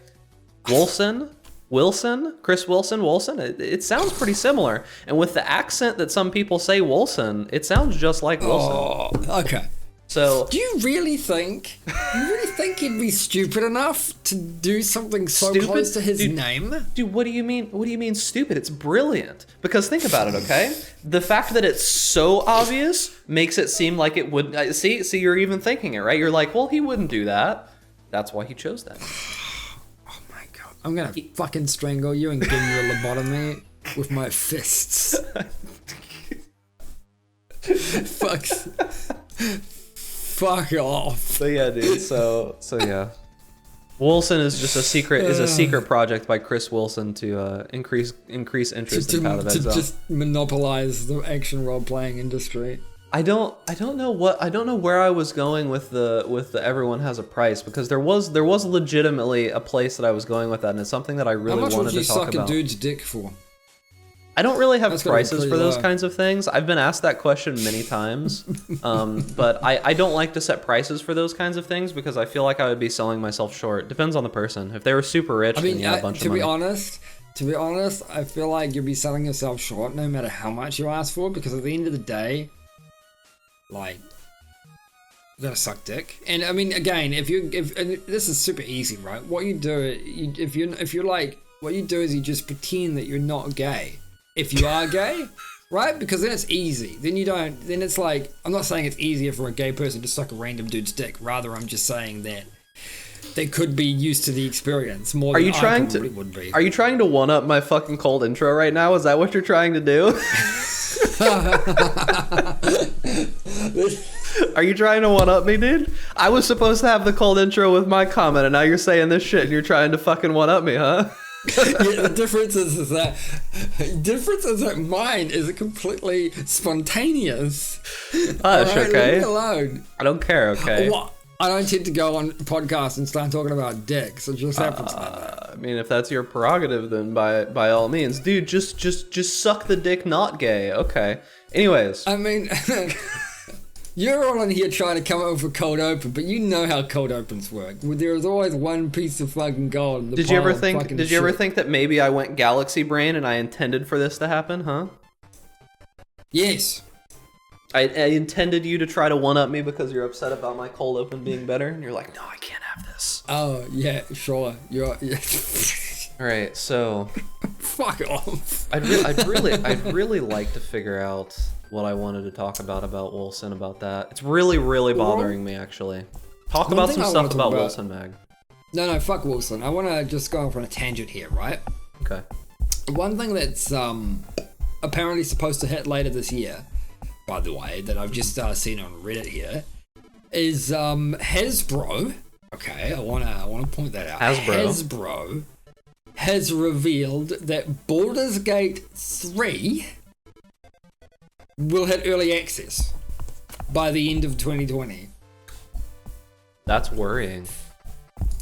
Wilson, Chris Wolcen, it sounds pretty similar. And with the accent that some people say Wolcen, it sounds just like Wolcen. Oh, okay. So, do you really think he'd be stupid enough to do something so close to his name? Dude, what do you mean? What do you mean stupid? It's brilliant. Because think about it, okay? The fact that it's so obvious makes it seem like it would. See, you're even thinking it, right? You're like, well, he wouldn't do that. That's why he chose that. Oh my god! I'm gonna fucking strangle you and give you a lobotomy with my fists. Fuck off. So yeah, dude. So yeah. Wolcen is just a secret project by Chris Wolcen to increase interest in Path of Exile. To just monopolize the action role-playing industry. I don't know where I was going with the everyone has a price, because there was legitimately a place that I was going with that, and it's something that I really wanted to talk about. How much would you suck a dude's dick for? I don't really have prices for those kinds of things. I've been asked that question many times, but I don't like to set prices for those kinds of things because I feel like I would be selling myself short. Depends on the person. If they were super rich, then yeah, a bunch of money. To be honest, I feel like you'll be selling yourself short no matter how much you ask for, because at the end of the day, like, you gotta suck dick. And I mean, again, if this is super easy, right? What you do, what you do is you just pretend that you're not gay. If you are gay, right? Because then it's easy. Then it's like, I'm not saying it's easier for a gay person to suck a random dude's dick. Rather, I'm just saying that they could be used to the experience more than I probably would be. Are you trying to one-up my fucking cold intro right now? Is that what you're trying to do? Are you trying to one-up me, dude? I was supposed to have the cold intro with my comment, and now you're saying this shit and you're trying to fucking one-up me, huh? Yeah, the difference is that mine is completely spontaneous. Hush, right, okay. Leave me alone. I don't care, okay. I don't tend to go on podcasts and start talking about dicks. It just happens like that. I mean, if that's your prerogative, then by all means, dude, just suck the dick, not gay. Okay. Anyways, I mean, you're all in here trying to come up with a cold open, but you know how cold opens work. There's always one piece of fucking gold in the Did you ever think that maybe I went galaxy brain and I intended for this to happen, huh? Yes. I intended you to try to one-up me because you're upset about my cold open being better, and you're like, no, I can't have this. Oh, yeah, sure. Yeah. All right, so... Fuck off. I'd really like to figure out what I wanted to talk about Wolcen, about that. It's really, really bothering me, actually. Talk about some stuff about Wolcen, Mag. No, fuck Wolcen. I want to just go off on a tangent here, right? Okay. One thing that's apparently supposed to hit later this year, by the way, that I've just seen on Reddit here, is Hasbro. Okay, I wanna point that out. Hasbro has revealed that Baldur's Gate 3 will hit early access by the end of 2020. That's worrying.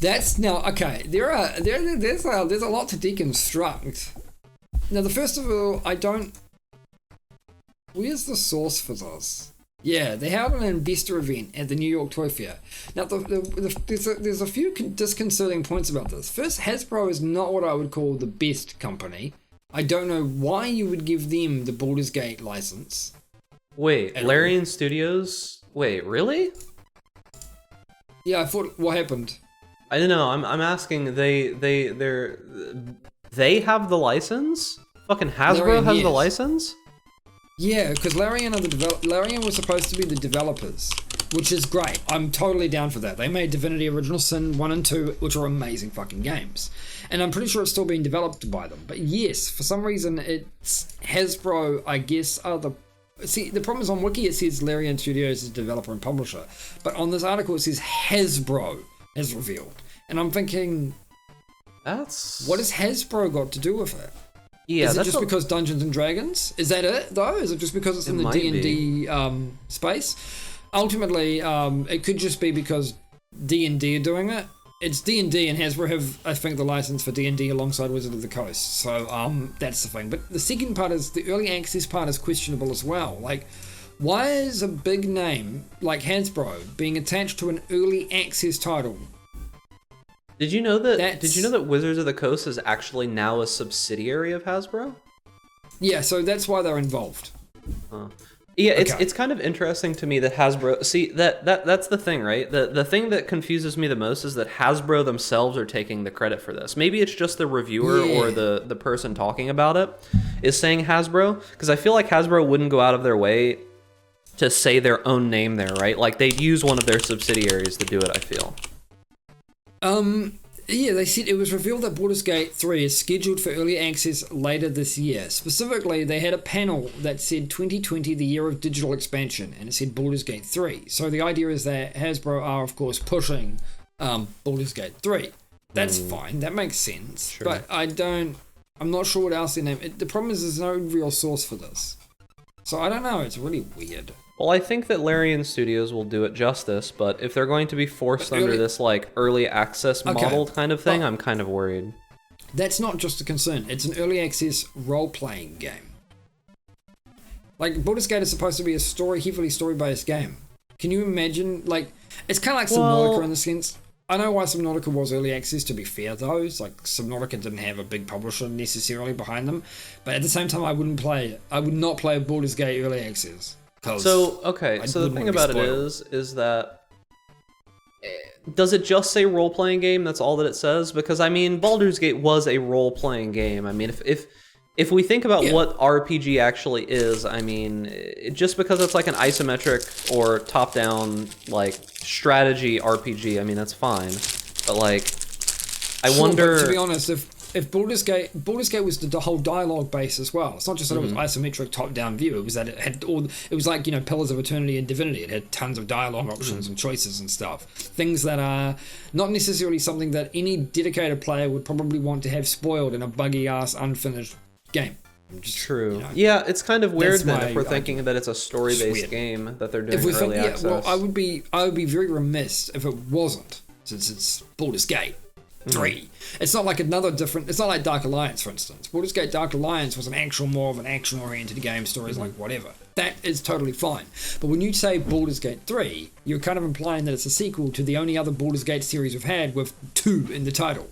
That's now okay. There's a lot to deconstruct. Now, first of all, where's the source for this? Yeah, they held an investor event at the New York Toy Fair. Now, there's a few disconcerting points about this. First, Hasbro is not what I would call the best company. I don't know why you would give them the Baldur's Gate license. Wait, Larian Studios? Wait, really? Yeah, I thought, what happened? I don't know. I'm asking. They have the license? Fucking Hasbro has the license? Yeah, because Larian was supposed to be the developers, which is great. I'm totally down for that. They made Divinity Original Sin 1 and 2, which are amazing fucking games. And I'm pretty sure it's still being developed by them. But yes, for some reason, it's Hasbro, I guess, are the... See, the problem is on Wiki it says Larian Studios is developer and publisher. But on this article it says Hasbro has revealed. And I'm thinking... What has Hasbro got to do with it? Yeah, is it just because Dungeons and Dragons? Is that it, though? Is it just because it's in the D&D space? Ultimately, it could just be because D&D are doing it. It's D&D, and Hasbro have, I think, the license for D&D alongside Wizard of the Coast. So that's the thing. But the second part is, the early access part is questionable as well. Like, why is a big name like Hasbro being attached to an early access title? Did you know that Wizards of the Coast is actually now a subsidiary of Hasbro? Yeah, so that's why they're involved. Yeah, it's kind of interesting to me that Hasbro... See, that's the thing, right? The thing that confuses me the most is that Hasbro themselves are taking the credit for this. Maybe it's just the reviewer or the person talking about it is saying Hasbro, because I feel like Hasbro wouldn't go out of their way to say their own name there, right? Like, they'd use one of their subsidiaries to do it, I feel. Yeah, they said it was revealed that Baldur's Gate 3 is scheduled for early access later this year. Specifically, they had a panel that said 2020, the year of digital expansion, and it said Baldur's Gate 3. So the idea is that Hasbro are, of course, pushing Baldur's Gate 3. That's fine, that makes sense. Sure. But I'm not sure what else they name. The problem is there's no real source for this. So I don't know, it's really weird. Well, I think that Larian Studios will do it justice, but if they're going to be forced under this like early access model kind of thing, I'm kind of worried. That's not just a concern. It's an early access role-playing game. Like, Baldur's Gate is supposed to be a heavily story-based game. Can you imagine, like, it's kind of like Subnautica in the sense. I know why Subnautica was early access, to be fair, though. It's like, Subnautica didn't have a big publisher necessarily behind them. But at the same time, I would not play Baldur's Gate early access. So the thing about it is that, does it just say role-playing game? That's all that it says? Because, I mean, Baldur's Gate was a role-playing game. I mean, if we think about what RPG actually is, I mean, just because it's like an isometric or top-down, like, strategy RPG, I mean, that's fine. But, like, I wonder... But to be honest, if Baldur's Gate was the whole dialogue base as well. It's not just that it was isometric top-down view. It was that it had it was like, you know, Pillars of Eternity and Divinity. It had tons of dialogue options and choices and stuff. Things that are not necessarily something that any dedicated player would probably want to have spoiled in a buggy-ass, unfinished game. True. You know, yeah, it's kind of weird then if we're thinking that it's a story-based game that they're doing early access. Well, I would be very remiss if it wasn't, since it's Baldur's Gate 3. It's not like it's not like Dark Alliance, for instance. Baldur's Gate Dark Alliance was more of an action-oriented game, stories like whatever. That is totally fine. But when you say Baldur's Gate 3, you're kind of implying that it's a sequel to the only other Baldur's Gate series we've had with 2 in the title,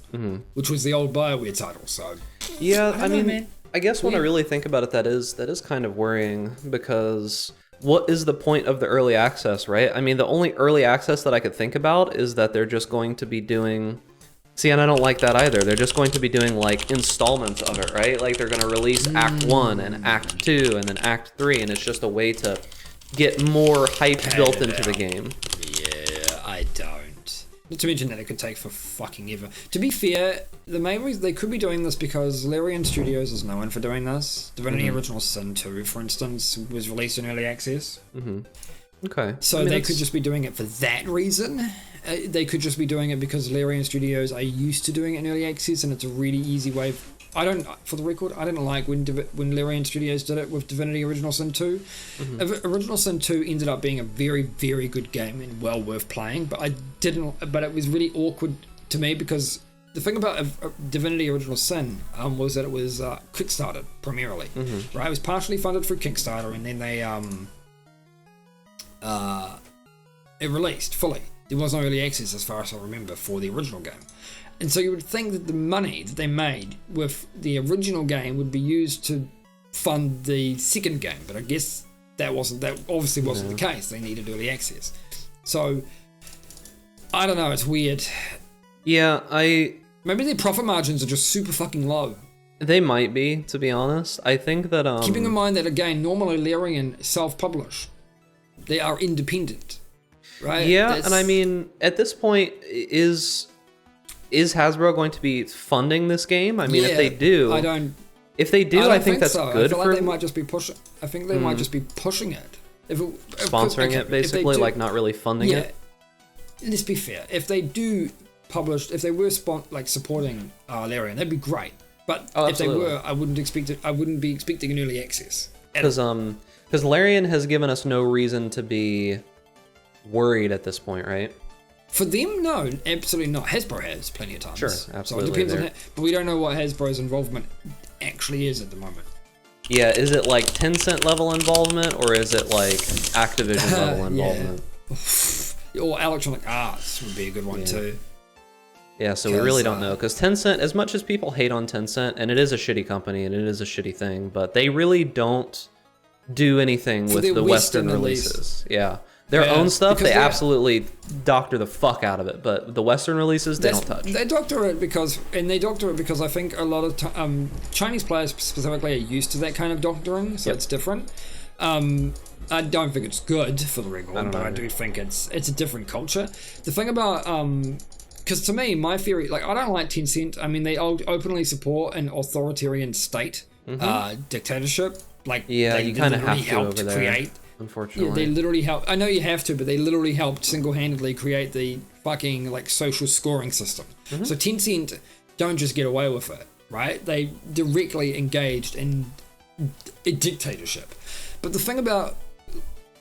which was the old BioWare title. So yeah, I mean, I guess when I really think about it, that is kind of worrying, because what is the point of the early access, right? I mean, the only early access that I could think about is that they're just going to be doing... See, and I don't like that either. They're just going to be doing, like, installments of it, right? Like, they're going to release Act 1 and Act 2 and then Act 3, and it's just a way to get more hype built into the game. Yeah, I don't. Not to mention that it could take for fucking ever. To be fair, the main reason they could be doing this because Larian Studios is known for doing this. Divinity Original Sin 2, for instance, was released in early access. Okay. So they could just be doing it for that reason. They could just be doing it because Larian Studios are used to doing it in early access, and it's a really easy way. For the record, I didn't like when Larian Studios did it with Divinity Original Sin 2. Original Sin 2 ended up being a very, very good game and well worth playing, but it was really awkward to me because the thing about Divinity Original Sin was that it was Kickstarted primarily, right? It was partially funded through Kickstarter, and then they it released fully. There was no early access, as far as I remember, for the original game. And so you would think that the money that they made with the original game would be used to fund the second game, but I guess that obviously wasn't the case. They needed early access. So I don't know, it's weird. Yeah, maybe their profit margins are just super fucking low. They might be, to be honest. I think that keeping in mind that, again, normally Larian self-publish. They are independent. Right? Yeah, and I mean, at this point, is Hasbro going to be funding this game? I mean, if they do, I think that's so. good. I feel like they might just be pushing. I think they might just be pushing it. Sponsoring it, basically, like not really funding it. Let's be fair. If they do publish, if they were supporting Larian, that'd be great. But if they were, I wouldn't be expecting an early access. Because Larian has given us no reason to be worried at this point, right? For them, no, absolutely not. Hasbro has plenty of times. Sure, absolutely. So it depends but we don't know what Hasbro's involvement actually is at the moment. Yeah, is it like Tencent level involvement, or is it like Activision level involvement? Or Electronic Arts would be a good one too. Yeah, so we really don't know, because Tencent, as much as people hate on Tencent, and it is a shitty company and it is a shitty thing, but they really don't do anything with the Western releases. Yeah. Their own stuff, they absolutely doctor the fuck out of it, but the Western releases, they don't touch. They doctor it because I think a lot of Chinese players specifically are used to that kind of doctoring, so it's different. I don't think it's good, for the record, but I do think it's a different culture. The thing about because to me, my theory, like, I don't like Tencent. I mean, they openly support an authoritarian state dictatorship. Like, you kind of have to over there. Create. Unfortunately. Yeah, they literally helped. I know you have to, but they literally helped single-handedly create the fucking, like, social scoring system. So Tencent don't just get away with it, right? They directly engaged in a dictatorship. But the thing about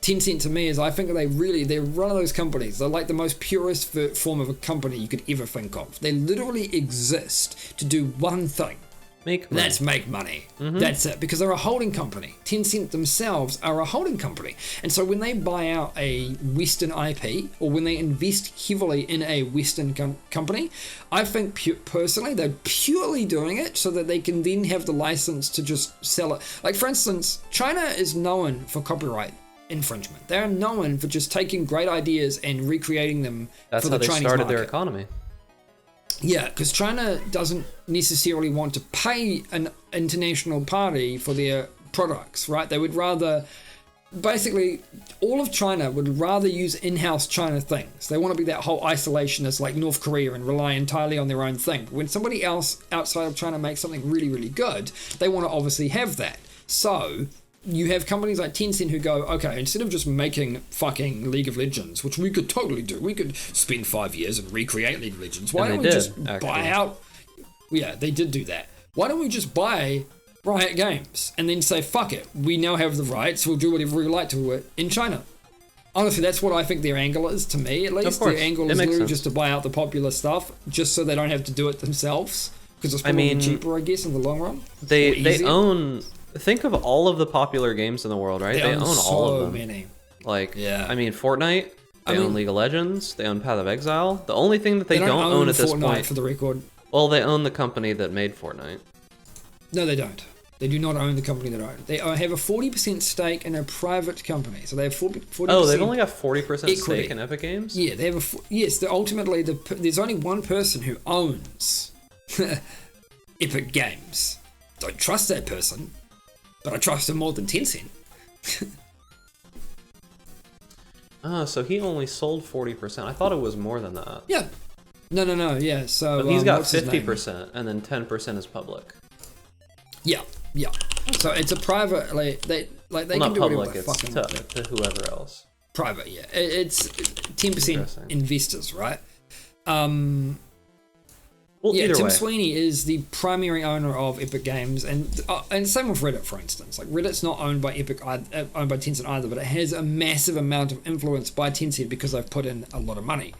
Tencent to me is I think they're one of those companies. They're like the most purest form of a company you could ever think of. They literally exist to do one thing. Make money. That's make money. That's it. Because they're a holding company. Tencent themselves are a holding company. And so when they buy out a Western IP, or when they invest heavily in a Western company, I think personally they're purely doing it so that they can then have the license to just sell it. Like, for instance, China is known for copyright infringement. They're known for just taking great ideas and recreating them for the Chinese market. That's how they started their economy. Yeah, because China doesn't necessarily want to pay an international party for their products, right? They would rather, basically, all of China would rather use in-house China things. They want to be that whole isolationist like North Korea and rely entirely on their own thing. But when somebody else outside of China makes something really, really good, they want to obviously have that. So you have companies like Tencent who go, okay, instead of just making fucking League of Legends, which we could totally do, we could spend 5 years and recreate League of Legends. Why don't we just buy out? Yeah, they did do that. Why don't we just buy Riot Games and then say, fuck it, we now have the rights, we'll do whatever we like to it in China. Honestly, that's what I think their angle is, to me at least. Their angle is literally just to buy out the popular stuff, just so they don't have to do it themselves, because it's probably cheaper, I guess, in the long run. They own... Think of all of the popular games in the world, right? They own all of them. Many. Like, I mean, Fortnite, they own League of Legends, they own Path of Exile. The only thing that they don't own at this point... for the record. Well, they own the company that made Fortnite. No, they don't. They do not own the company that own. They have a 40% stake in a private company. So they have 40%. Oh, they've only got 40% stake in Epic Games? Yeah, they have ultimately, there's only one person who owns Epic Games. Don't trust that person. But I trust him more than Tencent. So he only sold 40%. I thought it was more than that. Yeah. No. Yeah. So but he's got 50%, and then 10% is public. Yeah. So it's a private. They can do public, whatever it's to whoever else. Private. Yeah. It's 10% investors, right? Well, yeah, Tim way. Sweeney is the primary owner of Epic Games, and same with Reddit, for instance. Like, Reddit's not owned by owned by Tencent either, but it has a massive amount of influence by Tencent because they've put in a lot of money.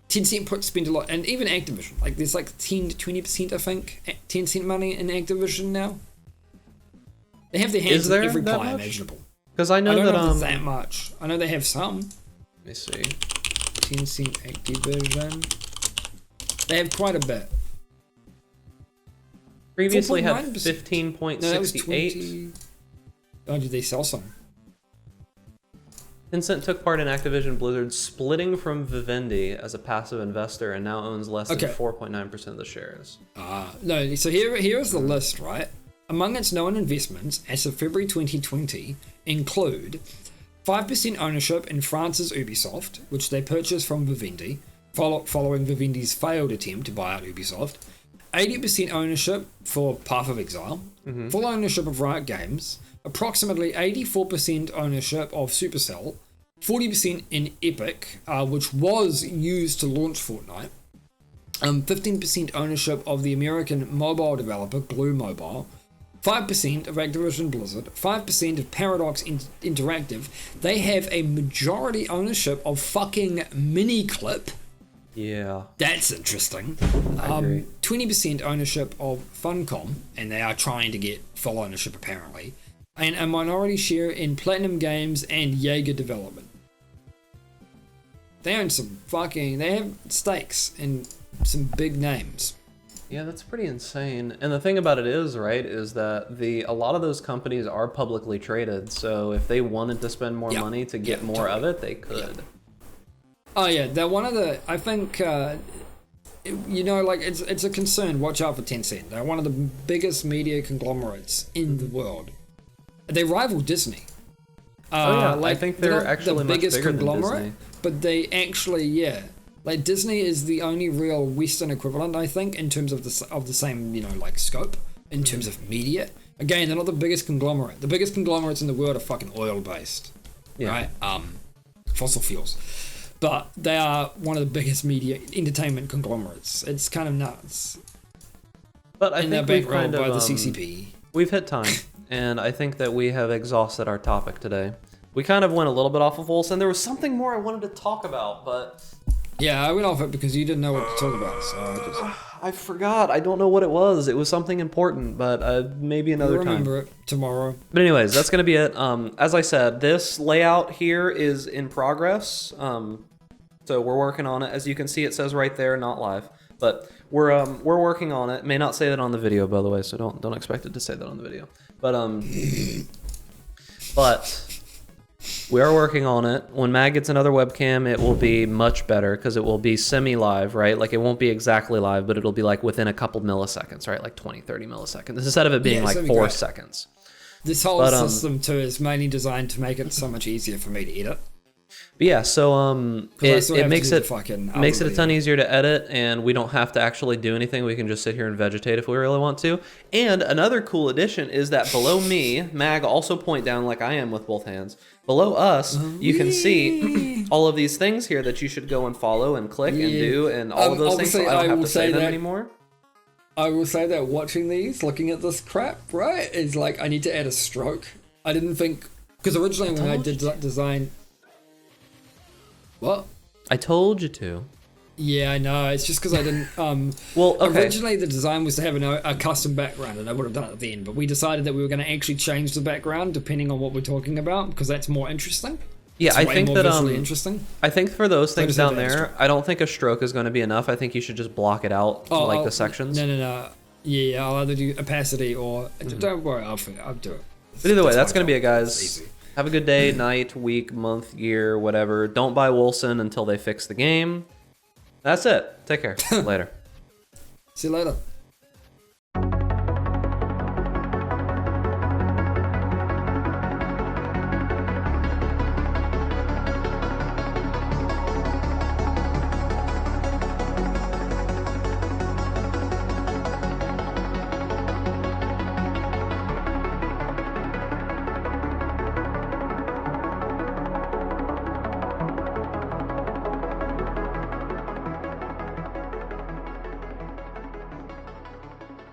Tencent spend a lot, and even Activision. Like, there's like 10 to 20%, I think, Tencent money in Activision now. They have their hands in every pie imaginable. Because I know I don't know if it's that much. I know they have some. Let me see. Tencent Activision. They have quite a bit. Previously had 15.68. Oh, did they sell some? Tencent took part in Activision Blizzard splitting from Vivendi as a passive investor and now owns less than 4.9% of the shares. No, so here is the list, right? Among its known investments as of February 2020 include 5% ownership in France's Ubisoft, which they purchased from Vivendi, following Vivendi's failed attempt to buy out Ubisoft, 80% ownership for Path of Exile, full ownership of Riot Games, approximately 84% ownership of Supercell, 40% in Epic, which was used to launch Fortnite, 15% ownership of the American mobile developer Glue Mobile, 5% of Activision Blizzard, 5% of Paradox Interactive. They have a majority ownership of fucking Miniclip. Yeah. That's interesting. 20% ownership of Funcom, and they are trying to get full ownership apparently, and a minority share in Platinum Games and Jaeger Development. They own they have stakes in some big names. Yeah, that's pretty insane. And the thing about it is, right, is that a lot of those companies are publicly traded, so if they wanted to spend more money to get more of it, they could. Yeah. Oh yeah, they're one of the, I think, like, it's a concern. Watch out for Tencent. They're one of the biggest media conglomerates in the world. They rival Disney. I think they're actually the biggest much bigger conglomerate, than Disney. But they actually, like, Disney is the only real Western equivalent, I think, in terms of the same, like, scope, in terms of media. Again, they're not the biggest conglomerate. The biggest conglomerates in the world are fucking oil-based, right? Fossil fuels. But they are one of the biggest media entertainment conglomerates. It's kind of nuts. But I think we've bankrolled by the CCP. We've hit time, and I think that we have exhausted our topic today. we kind of went a little bit off of Wolcen. There was something more I wanted to talk about, but yeah, I went off it because you didn't know what to talk about. So I forgot. I don't know what it was. It was something important, but maybe another time. Remember it tomorrow. But anyways, that's gonna be it. As I said, this layout here is in progress. So we're working on it. As you can see, it says right there, not live, but we're working on it. May not say that on the video, by the way, so don't expect it to say that on the video. But we are working on it. When Mag gets another webcam, it will be much better because it will be semi-live, right? Like it won't be exactly live, but it'll be like within a couple milliseconds, right? Like 20, 30 milliseconds instead of it being like 4 seconds. This whole system too is mainly designed to make it so much easier for me to edit. But yeah, so it makes it a ton easier to edit, and we don't have to actually do anything. We can just sit here and vegetate if we really want to. And another cool addition is that below me, Mag, also point down like I am with both hands. Below us, you can see all of these things here that you should go and follow and click and do, and all of those things. So I don't have to say them anymore. I will say that watching these, looking at this crap, right, is like I need to add a stroke. I didn't think because originally when I did design. What? I told you to. Yeah, I know. It's just because I didn't. Well, okay. Originally the design was to have a custom background, and I would have done it then. But we decided that we were going to actually change the background depending on what we're talking about, because that's more interesting. Yeah, I think that interesting. I think for those things down there, I don't think a stroke is going to be enough. I think you should just block it out, the sections. No. Yeah, I'll either do opacity or don't worry, I'll do it. But either way, that's going to be it, guys. Have a good day, night, week, month, year, whatever. Don't buy Wolcen until they fix the game. That's it. Take care. Later. See you later.